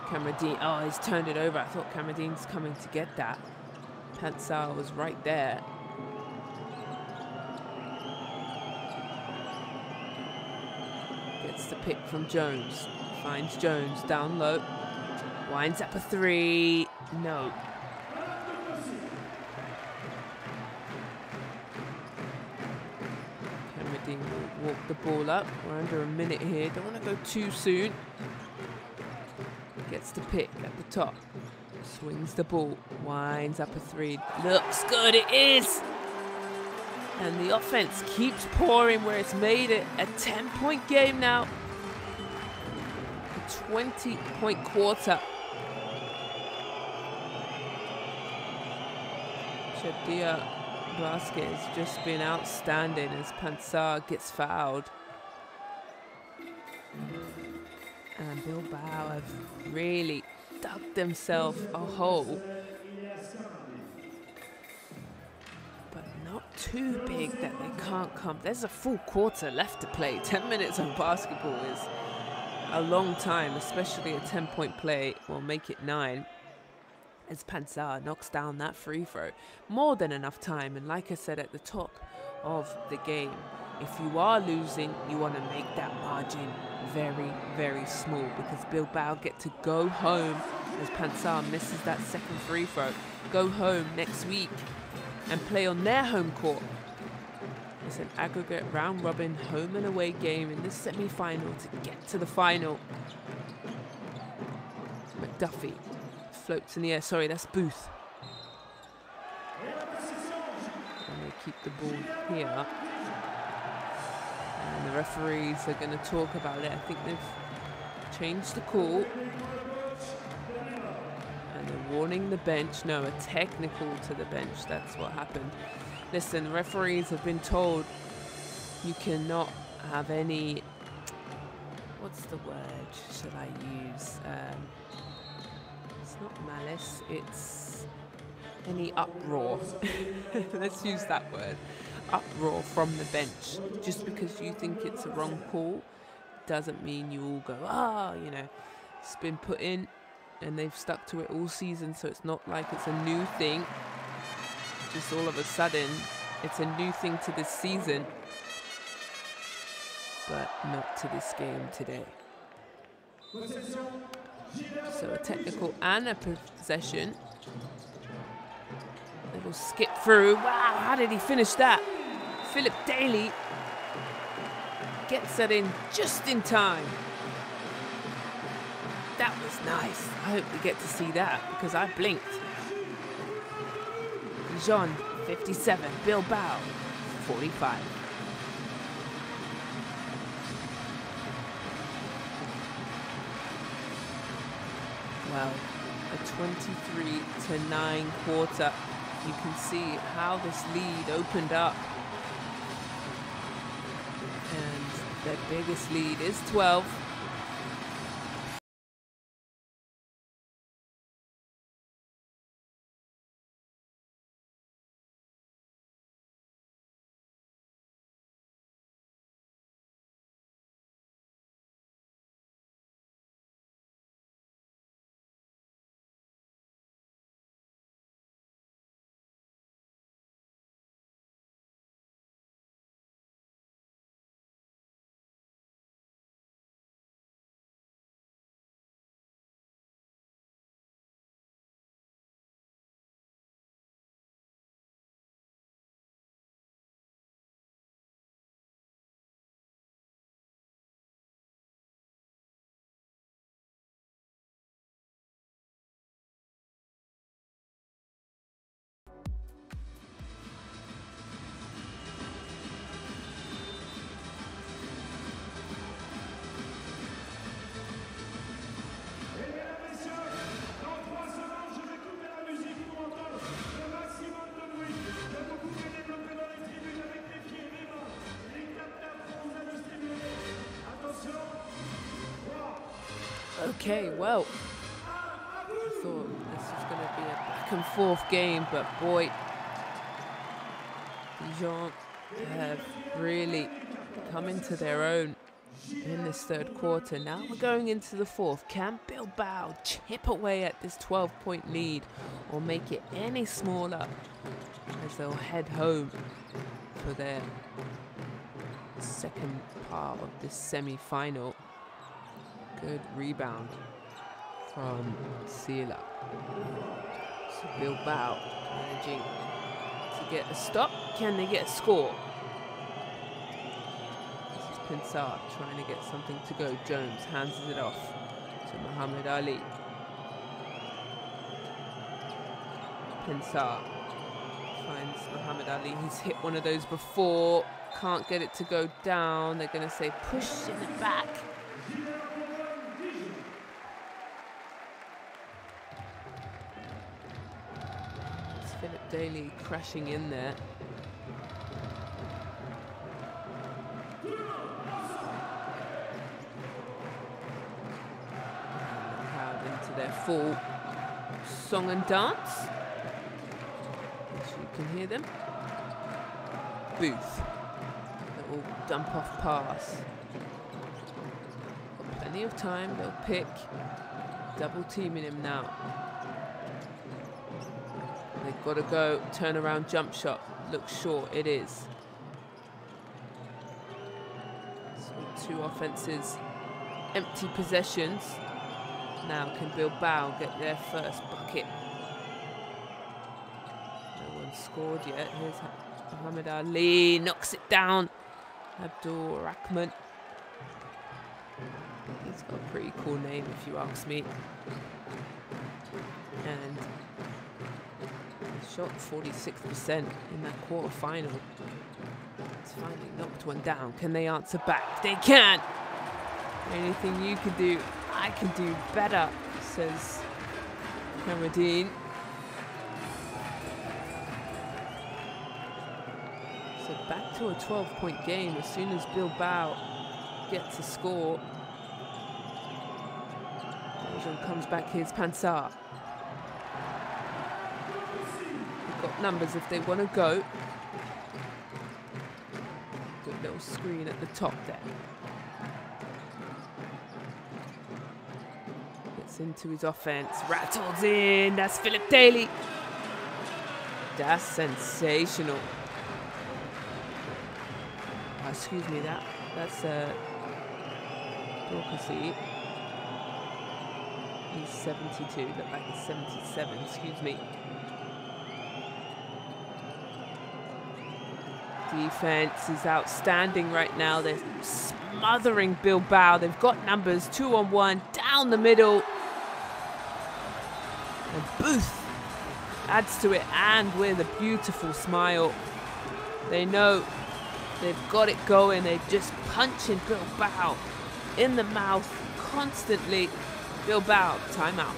Cameradine, oh, he's turned it over. I thought Cameradine's coming to get that. Pensar was right there. Gets the pick from Jones. Finds Jones down low. Winds up a 3. No. Cameradine will walk the ball up. We're under a minute here. Don't want to go too soon. Gets the pick at the top. Swings the ball. Winds up a 3. Looks good. It is. And the offense keeps pouring where it's made it a 10-point game now. A 20-point quarter. JDA basket has just been outstanding as Pensar gets fouled. And Bilbao have really dug themselves a hole. But not too big that they can't come. There's a full quarter left to play. 10 minutes of basketball is a long time, especially a 10-point play. Will make it 9. As Pansar knocks down that free throw. More than enough time. And like I said at the top of the game, if you are losing, you want to make that margin very, very small, because Bilbao get to go home as Pansar misses that second free throw. Go home next week and play on their home court. It's an aggregate round robin home and away game in the semi-final to get to the final. McDuffie floats in the air. Sorry, that's Booth. And they keep the ball here. And the referees are going to talk about it. I think they've changed the call. And they're warning the bench. No, a technical to the bench. That's what happened. Listen, referees have been told you cannot have any... What's the word should I use? It's not malice, it's any uproar. Let's use that word. Uproar from the bench. Just because you think it's a wrong call doesn't mean you all go, you know, it's been put in and they've stuck to it all season, so it's not like it's a new thing. Just all of a sudden, it's a new thing to this season, but not to this game today. So a technical and a possession. Little skip through. Wow, how did he finish that? Philip Daly gets that in just in time. That was nice. I hope we get to see that because I blinked. Dijon, 57. Bilbao, 45. Well, a 23-9 quarter. You can see how this lead opened up. And their biggest lead is 12. Okay, well, I thought this was going to be a back and forth game, but boy, Dijon have really come into their own in this third quarter. Now we're going into the fourth. Can Bilbao chip away at this 12-point lead or make it any smaller as they'll head home for their second part of this semi-final? Good rebound from Sela. So Bilbao managing to get a stop. Can they get a score? This is Pinsar trying to get something to go. Jones hands it off to Muhammad Ali. Pinsar finds Muhammad Ali. He's hit one of those before. Can't get it to go down. They're going to say push it back. Philip Daly crashing in there. to their full song and dance. So you can hear them. Booth. Little dump off pass. Got plenty of time. They'll pick. Double teaming him now. They've got to go. Turn around jump shot. Looks short. It is. So 2 offenses. Empty possessions. Now can Bilbao get their first bucket? No one's scored yet. Here's Muhammad Ali, knocks it down. Abdul Rahman. He's got a pretty cool name if you ask me. And shot 46% in that quarter-final. He's finally knocked one down. Can they answer back? They can! Anything you can do, I can do better, says Hamadine. So back to a 12-point game as soon as Bilbao gets a score. Dijon comes back, here's Pansar. They've got numbers if they want to go. Good little screen at the top there. Into his offense, rattles in, that's Philip Daly. That's sensational. Oh, excuse me, that's Dorcasy. He's 72, look like he's 77, excuse me. Defense is outstanding right now. They're smothering Bilbao. They've got numbers, 2-on-1, down the middle. And Booth adds to it, and with a beautiful smile. They know they've got it going. They're just punching Bilbao in the mouth constantly. Bilbao, timeout.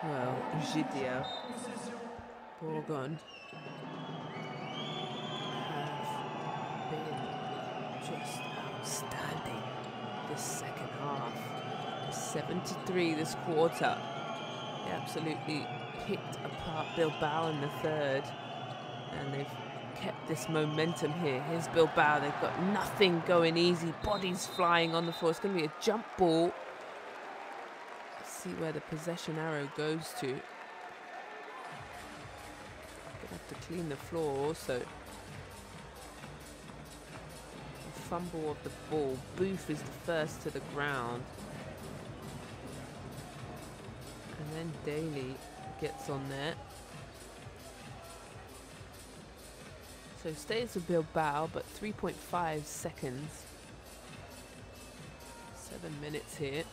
Well, JDA, Bourgogne have been just outstanding this second half. 73 this quarter. They absolutely picked apart Bilbao in the third, and they've kept this momentum here. Here's Bilbao. They've got nothing going easy. Bodies flying on the floor. It's going to be a jump ball. See where the possession arrow goes to. Gonna have to clean the floor also. The fumble of the ball. Booth is the first to the ground. And then Daly gets on there. So stays with Bilbao, but 3.5 seconds. 7 minutes here.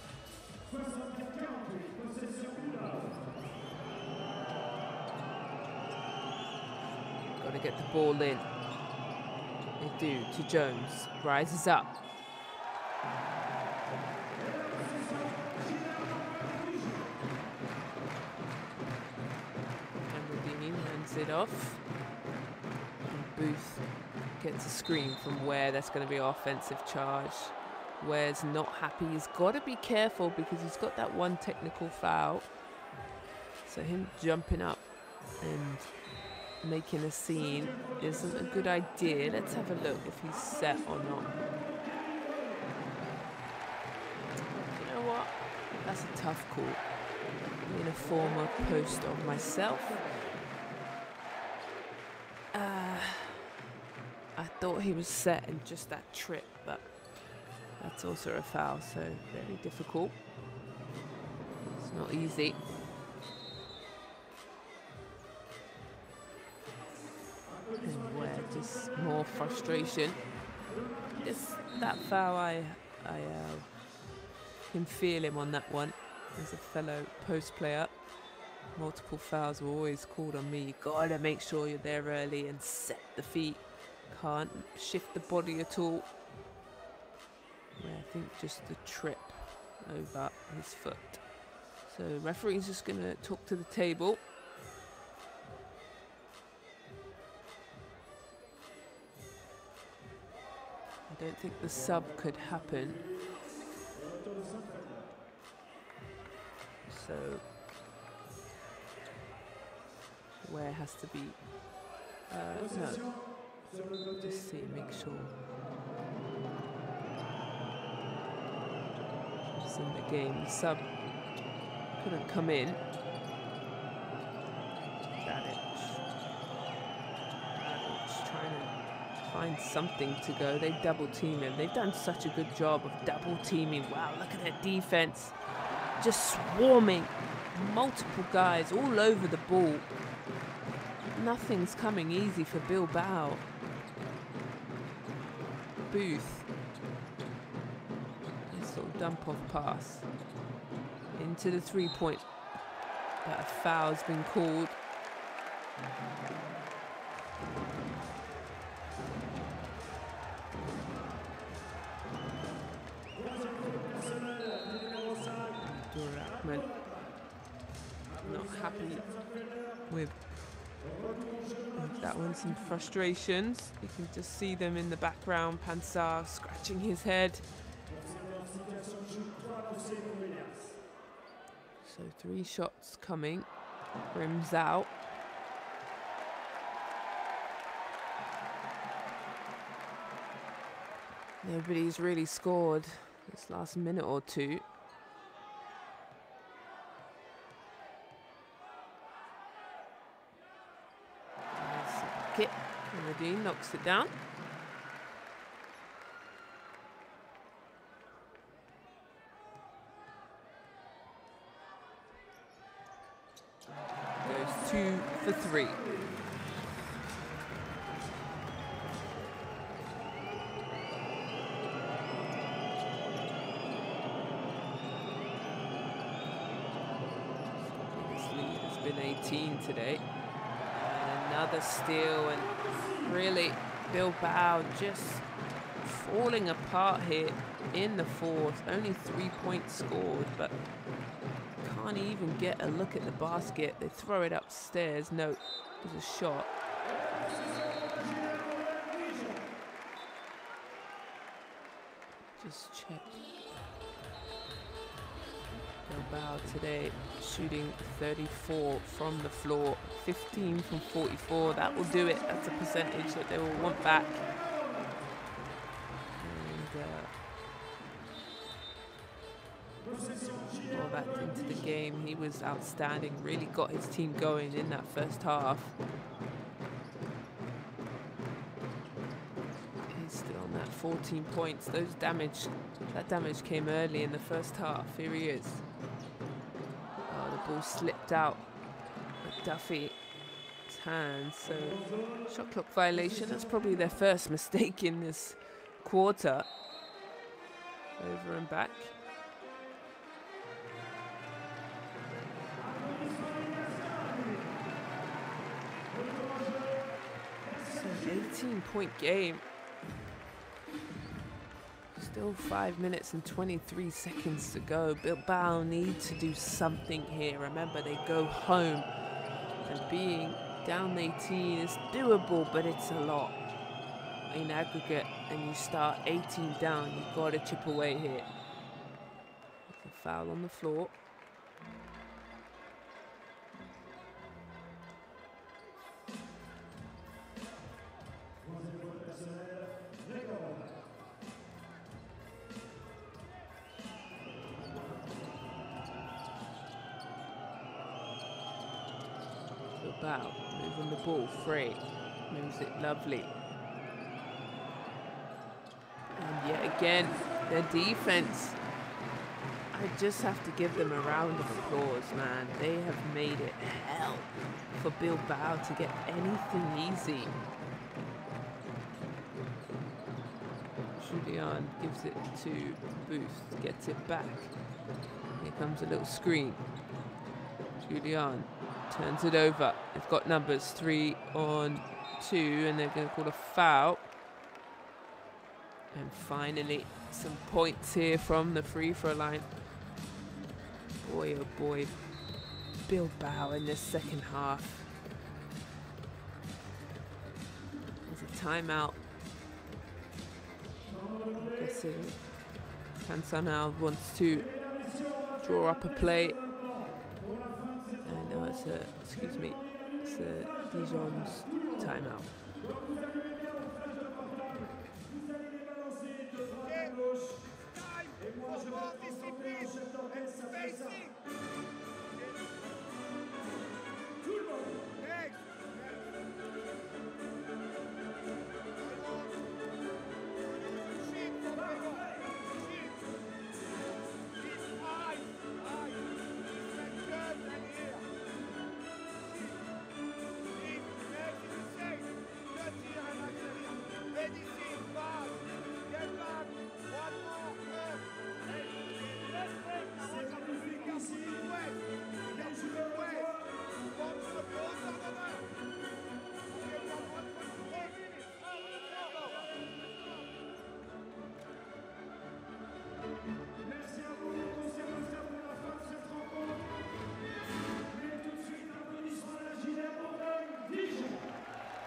Got to get the ball in. They do to Jones. Rises up. Amradine hands it off. And Booth gets a screen from Ware. That's going to be an offensive charge. Ware's not happy. He's got to be careful because he's got that one technical foul. So him jumping up and making a scene isn't a good idea. Let's have a look if he's set or not. You know what? That's a tough call. Being a former post of myself, I thought he was set in just that trip, but that's also a foul, so very difficult. It's not easy. And where just more frustration. It's that foul, I can feel him on that one as a fellow post player. Multiple fouls were always called on me. You gotta make sure you're there early and set the feet. Can't shift the body at all. Where I think just the trip over his foot. So referee's just gonna talk to the table. I don't think the sub could happen. So where has to be no, just see, make sure just in the game. The sub couldn't come in. Tadic trying to find something to go. They double team him. They've done such a good job of double teaming. Wow, look at their defense. Just swarming. Multiple guys all over the ball. Nothing's coming easy for Bilbao. Booth. Nice little dump off pass. Into the 3-point. But a foul's been called. Not happy with that one. Some frustrations. You can just see them in the background. Pansar scratching his head. So 3 shots coming. Rims out. Nobody's really scored this last minute or two. Kick. Nadine knocks it down. Goes 2 for 3. This lead has been 18 today. Another steal, and really Bilbao just falling apart here in the fourth. Only 3 points scored, but can't even get a look at the basket. They throw it upstairs. No, there's a shot. Just check. Bilbao today shooting 34 from the floor, 15 from 44. That will do it. That's a percentage that they will want back. And well, back into the game. He was outstanding. Really got his team going in that first half. He's still on that 14 points. That damage came early in the first half. Here he is. Ball slipped out of Duffy's hands, so shot clock violation. That's probably their first mistake in this quarter. Over and back. So 18-point game. Still 5 minutes and 23 seconds to go. Bilbao need to do something here. Remember, they go home, and being down 18 is doable, but it's a lot in aggregate. And you start 18 down, you've got to chip away here. There's a foul on the floor. Bilbao moving the ball free. Moves it lovely. And yet again, their defense. I just have to give them a round of applause, man. They have made it hell for Bilbao to get anything easy. Julian gives it to Booth, gets it back. Here comes a little screen. Julian turns it over. They've got numbers 3 on 2, and they're going to call a foul. And finally, some points here from the free throw line. Boy, oh boy, Bilbao in this second half. There's a timeout. I'm guessing Cansana wants to draw up a play. No, it's a, excuse me, it's a Dijon's timeout.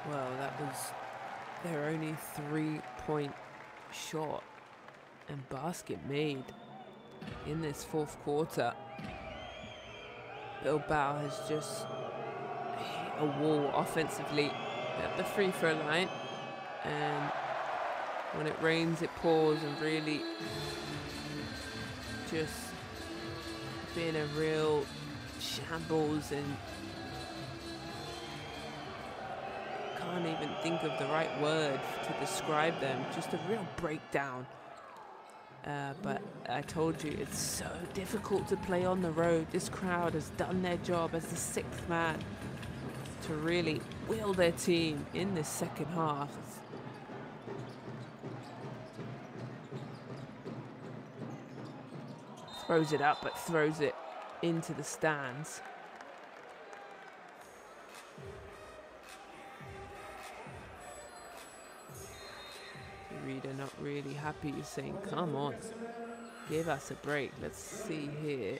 Well, that was their only 3-point shot and basket made in this fourth quarter. Bilbao has just hit a wall offensively at the free throw line, and when it rains it pours, and really just been a real shambles, and can't even think of the right word to describe them. Just a real breakdown. But I told you, it's so difficult to play on the road. This crowd has done their job as the sixth man to really will their team in this second half. Throws it up, but throws it into the stands. Reader not really happy. He's saying, come on, give us a break. Let's see here.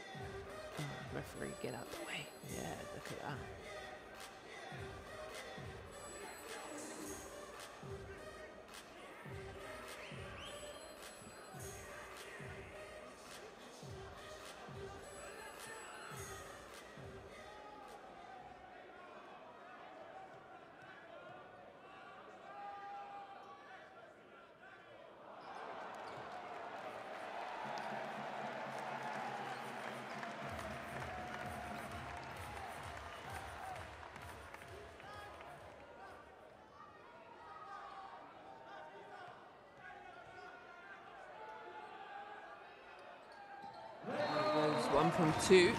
Oh, referee, get out the way. Yeah, look at that. One from 2.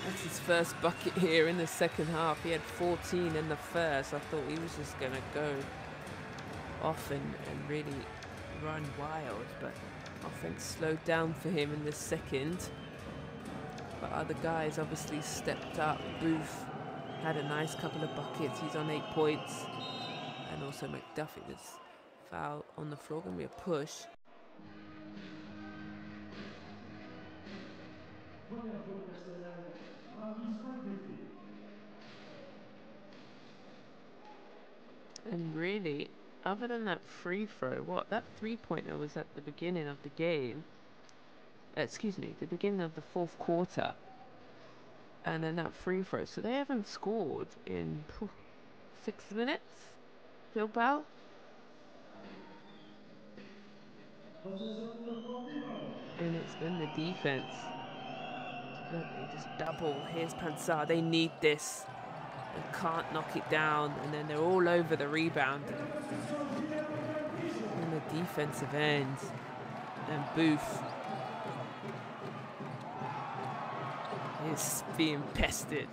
That's his first bucket here in the second half. He had 14 in the first. I thought he was just going to go off and really run wild, but offense slowed down for him in the second. But other guys obviously stepped up. Booth had a nice couple of buckets. He's on 8 points. And also McDuffie. There's foul on the floor. Going to be a push. And really, other than that free throw, that 3-pointer was at the beginning of the game. Excuse me, the beginning of the fourth quarter. And then that free throw. So they haven't scored in 6 minutes. Bilbao. And it's been the defense. Look, they just double. Here's Pansar. They need this. They can't knock it down, and then they're all over the rebound. On the defensive end, and Booth is being pestered.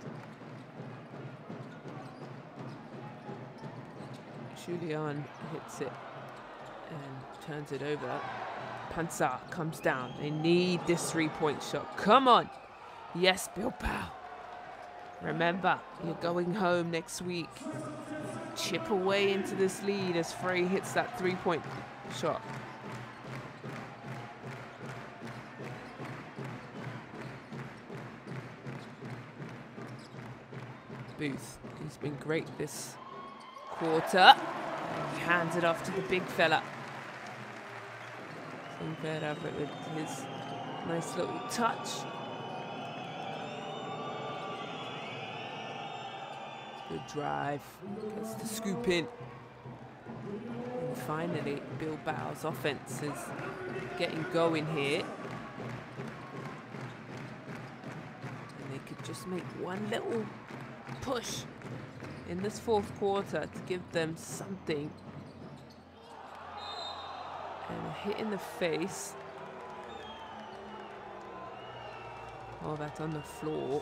Julian hits it and turns it over. Pansa comes down. They need this three-point shot. Come on. Yes, Bilbao. Remember, you're going home next week. Chip away into this lead as Frey hits that three-point shot. Booth, he's been great this quarter. He hands it off to the big fella. Fed with his nice little touch. Good drive, gets the scoop in. And finally, Bilbao's offense is getting going here. And they could just make one little push in this fourth quarter to give them something. And a hit in the face. Oh, that's on the floor.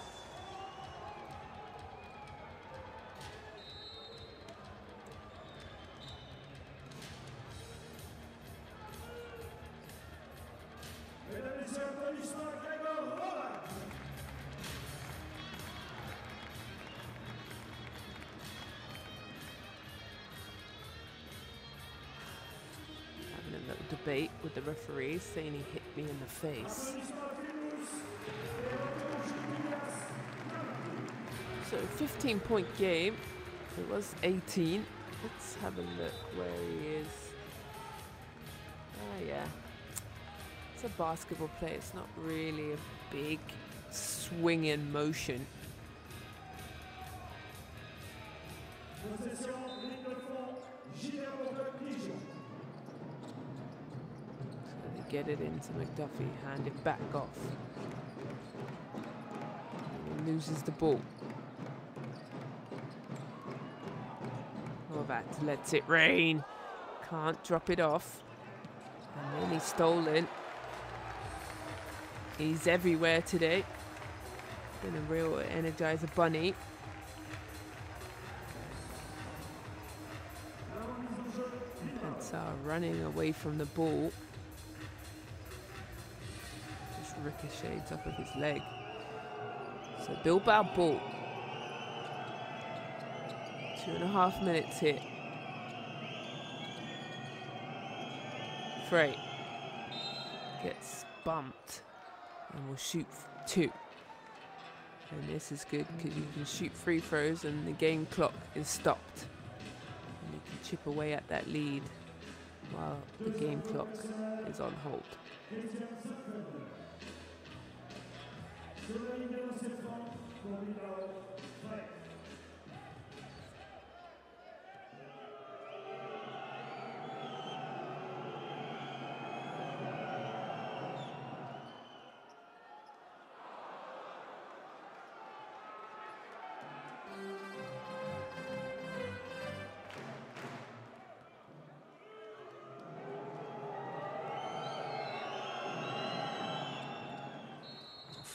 Debate with the referee saying he hit me in the face. So 15-point game. It was 18. Let's have a look where he is. Ah, yeah. It's a basketball play. It's not really a big swing in motion. Get it into McDuffie, hand it back off. He loses the ball. Horvat lets it rain. Can't drop it off. And then he's stolen. He's everywhere today. Been a real Energizer bunny. Pensar running away from the ball. Ricochets off of his leg. So Bilbao ball. 2.5 minutes here. Frey gets bumped and will shoot 2. And this is good because you can shoot free throws and the game clock is stopped. And you can chip away at that lead while the game clock is on hold.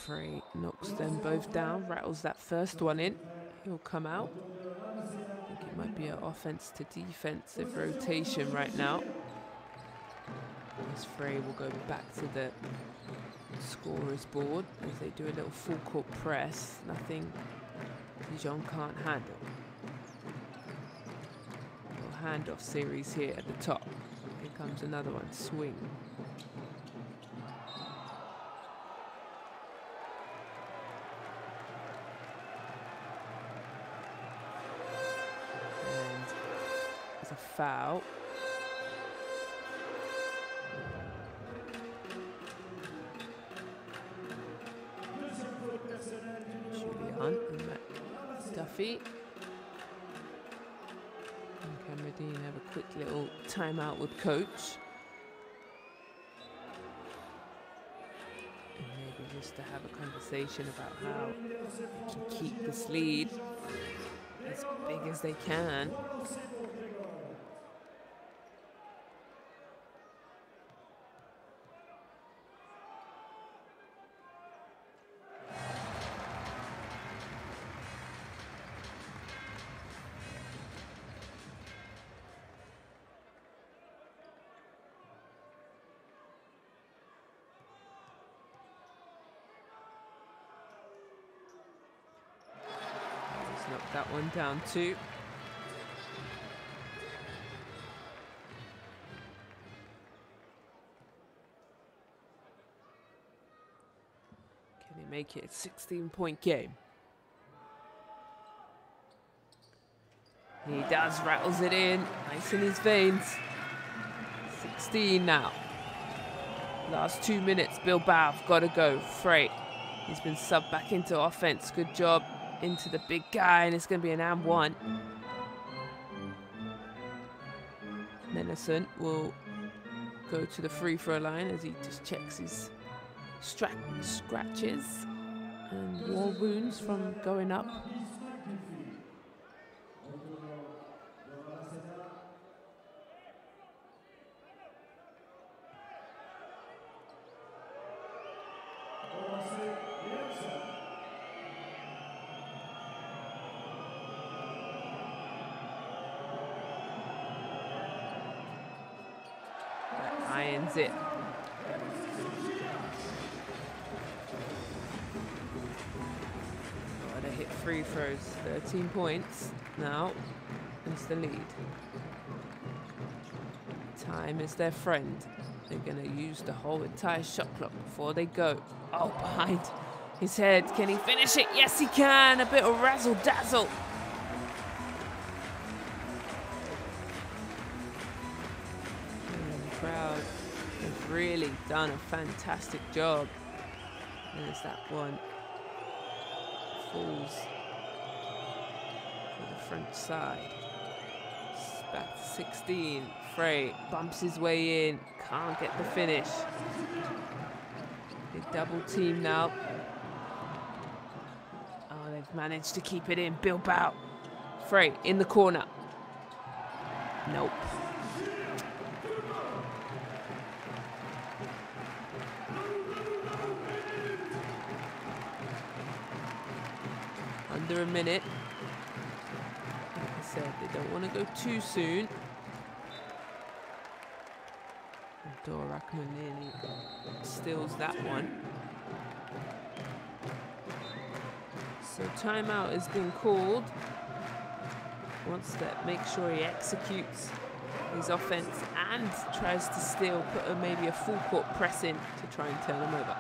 Frey knocks them both down, rattles that first one in. He'll come out. I think it might be an offense to defensive rotation right now. As Frey will go back to the scorer's board as they do a little full court press. Nothing Dijon can't handle. Little handoff series here at the top. Here comes another one, swing. Foul. Julian and McDuffie. And Cameradine have a quick little timeout with coach. And maybe just to have a conversation about how to keep this lead. as big as they can. Knocked that one down too. Can he make it a 16-point game? He does, rattles it in, nice in his veins. 16 now. Last 2 minutes, Bilbao have got to go. Frey, he's been subbed back into offense, good job. Into the big guy, and it's going to be an and one. Menison will go to the free throw line as he just checks his scratches and war wounds from going up. Irons it. Gotta hit free throws. 13 points now. It's the lead. Time is their friend. They're gonna use the whole entire shot clock before they go. Oh, behind his head. Can he finish it? Yes, he can. A bit of razzle dazzle. Crowd have really done a fantastic job. There's that one. Falls for the front side. It's back to 16. Frey bumps his way in. Can't get the finish. They double team now. Oh, they've managed to keep it in. Bilbao. Frey in the corner. Nope. Under a minute. Like I said, they don't want to go too soon. Dorakman nearly steals that one. So timeout has been called. Wants to make sure he executes his offense and tries to steal, put maybe a full court press in to try and turn him over.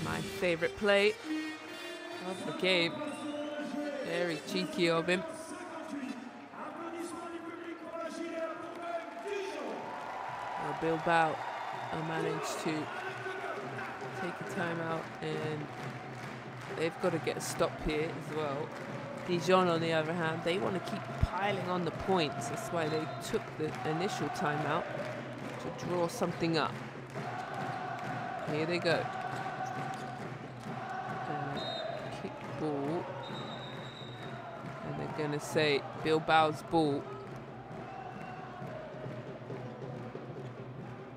My favorite play of the game. Very cheeky of him. Well, Bilbao managed to take a timeout, and they've got to get a stop here as well. Dijon, on the other hand, they want to keep piling on the points. That's why they took the initial timeout to draw something up. Here they go. Ball, and they're going to say Bilbao's ball.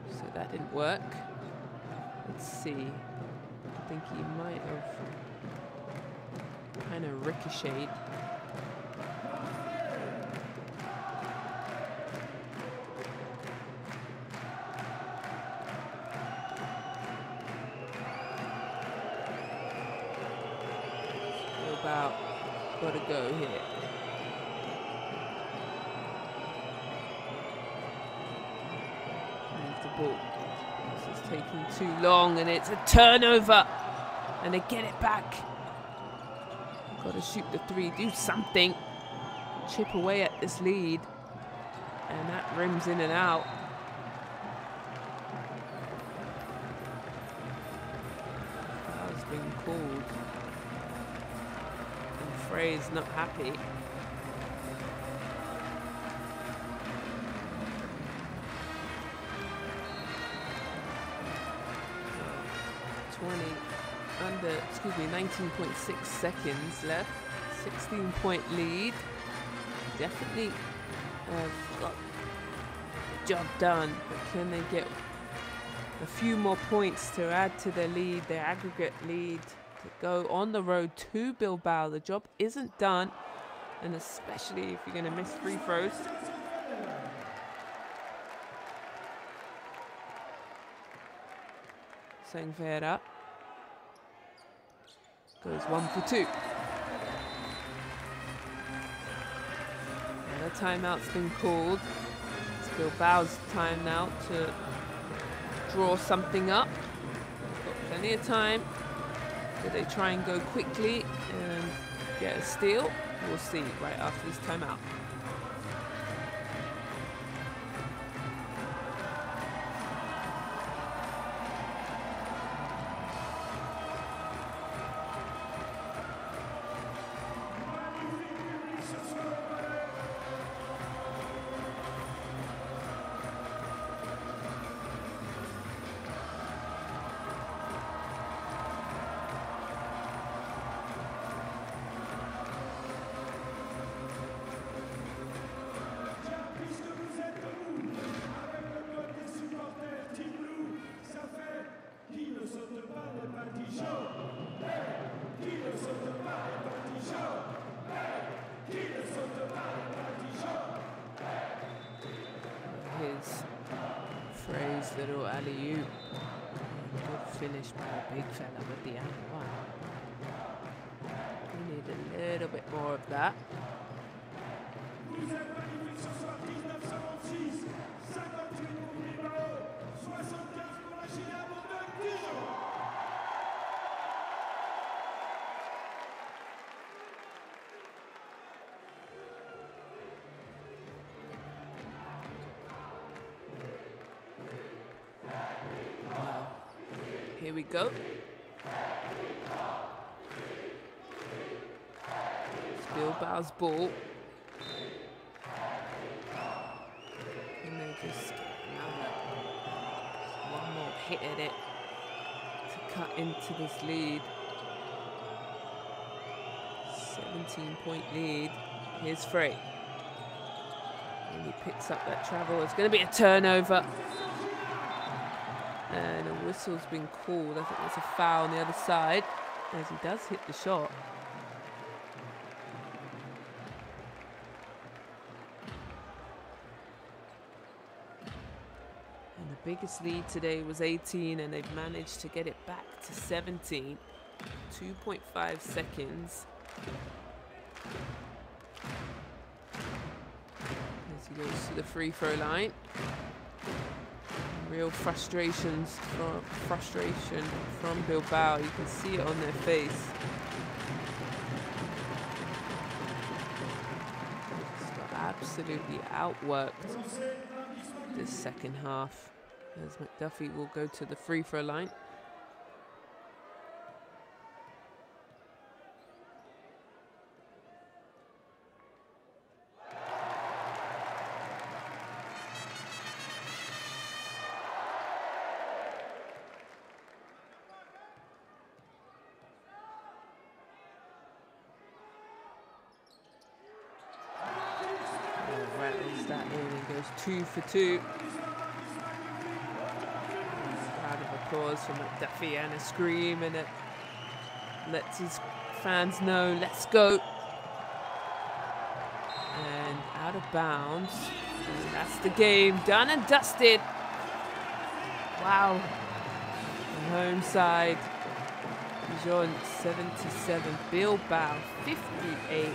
So that didn't work. Let's see. I think he might have kind of ricocheted. Bilbao got to go here. Move the ball. This is taking too long, and it's a turnover. And they get it back. Got to shoot the three, do something. Chip away at this lead. And that rims in and out. Foul's been called. And Frey's not happy. Under 19.6 seconds left. 16-point lead. Definitely got the job done, but can they get a few more points to add to their lead, their aggregate lead, to go on the road to Bilbao? The job isn't done, and especially if you're going to miss free throws. Sangvera goes 1 for 2. And a timeout's been called. It's Bilbao's time now to draw something up. Got plenty of time. Do they try and go quickly and get a steal? We'll see right after this timeout. Frey's little alley-oop. Good finish by a big fella with the and one. We need a little bit more of that. Here we go. It's Bilbao's ball. And they just one more hit at it to cut into this lead. 17-point lead. Here's Frey. And he picks up that travel. It's going to be a turnover. And a whistle's been called. I think there's a foul on the other side, as he does hit the shot. And the biggest lead today was 18, and they've managed to get it back to 17. 2.5 seconds. As he goes to the free throw line. Real frustration from Bilbao. You can see it on their face. Just got absolutely outworked this second half, as McDuffie will go to the free throw line. That in and goes 2 for 2. Round of applause from McDuffie and a scream, and it lets his fans know, let's go. And out of bounds. And that's the game, done and dusted. Wow. The home side Dijon 77, Bilbao 58.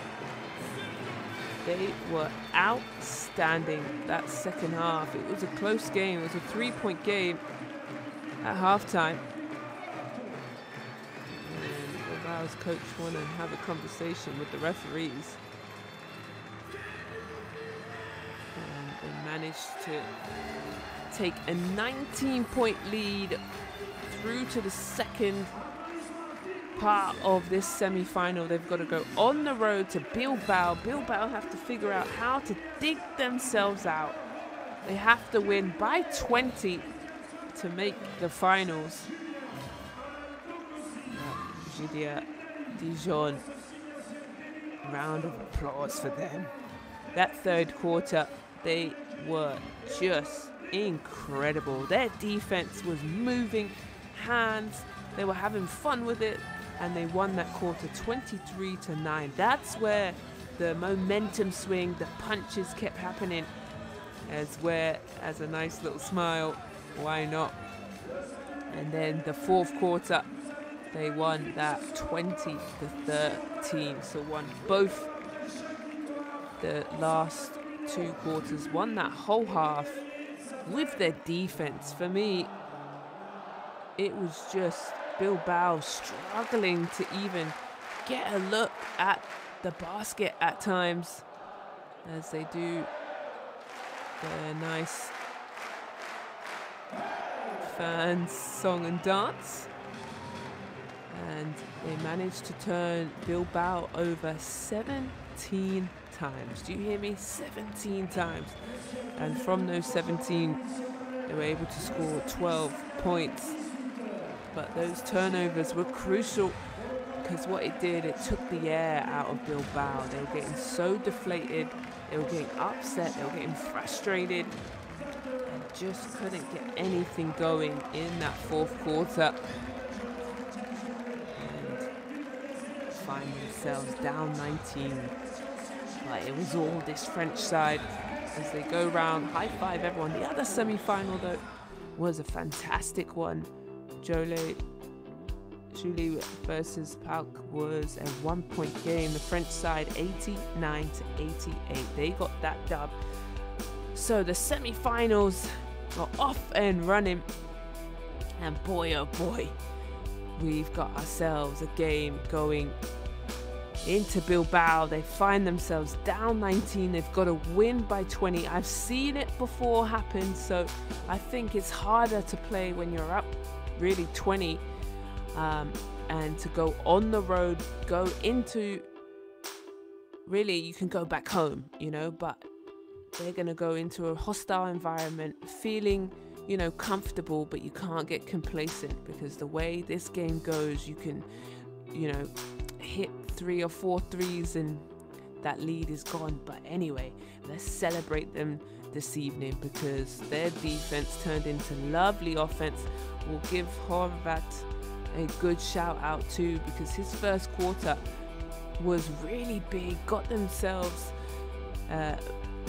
They were outstanding that second half. It was a close game. It was a 3-point game at halftime. And Bilbao's coach wanted to have a conversation with the referees. And they managed to take a 19-point lead through to the second part of this semi-final. They've got to go on the road to Bilbao. Bilbao have to figure out how to dig themselves out. They have to win by 20 to make the finals. JDA, Dijon, round of applause for them. That third quarter, they were just incredible. Their defense was moving hands. They were having fun with it, and they won that quarter 23-9. That's where the momentum swing, the punches kept happening, as a nice little smile, why not? And then the fourth quarter, they won that 20-13. So won both the last two quarters, won that whole half with their defense. For me, it was just Bilbao struggling to even get a look at the basket at times, as they do their nice fans song and dance. And they managed to turn Bilbao over 17 times. Do you hear me? 17 times. And from those 17, they were able to score 12 points. But those turnovers were crucial, because what it did, it took the air out of Bilbao. They were getting so deflated, they were getting upset, they were getting frustrated, and just couldn't get anything going in that fourth quarter. And find themselves down 19. But it was all this French side as they go round, high five everyone. The other semi-final, though, was a fantastic one. Julie versus Palk was a 1-point game. The French side 89-88. They got that dub. So the semi-finals are off and running. And boy, oh boy, we've got ourselves a game going into Bilbao. They find themselves down 19. They've got to win by 20. I've seen it before happen, so I think it's harder to play when you're up really 20, and to go on the road, go into, really you can go back home, you know, but they're going to go into a hostile environment feeling, you know, comfortable, but you can't get complacent, because the way this game goes, you can, you know, hit 3 or 4 threes and that lead is gone. But anyway, let's celebrate them this evening, because their defense turned into lovely offense. We'll give Horvat a good shout out too, because his first quarter was really big, got themselves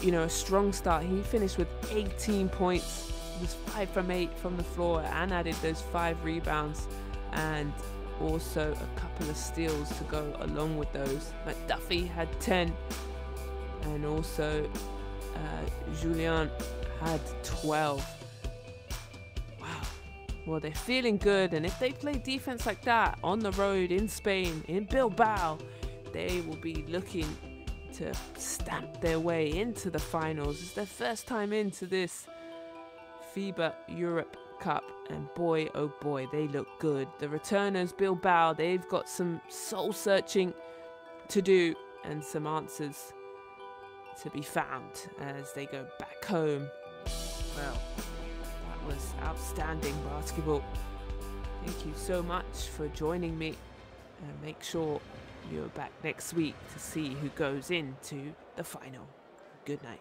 you know, a strong start. He finished with 18 points. He was 5 from 8 from the floor and added those 5 rebounds and also a couple of steals to go along with those. McDuffie had 10, and also Julien had 12. Wow. Well, they're feeling good, and if they play defense like that on the road in Spain, in Bilbao, they will be looking to stamp their way into the finals. It's their first time into this FIBA Europe Cup, and boy oh boy, they look good. The returners, Bilbao, they've got some soul searching to do and some answers to be found as they go back home. Well, that was outstanding basketball. Thank you so much for joining me, and make sure you're back next week to see who goes into the final. Good night.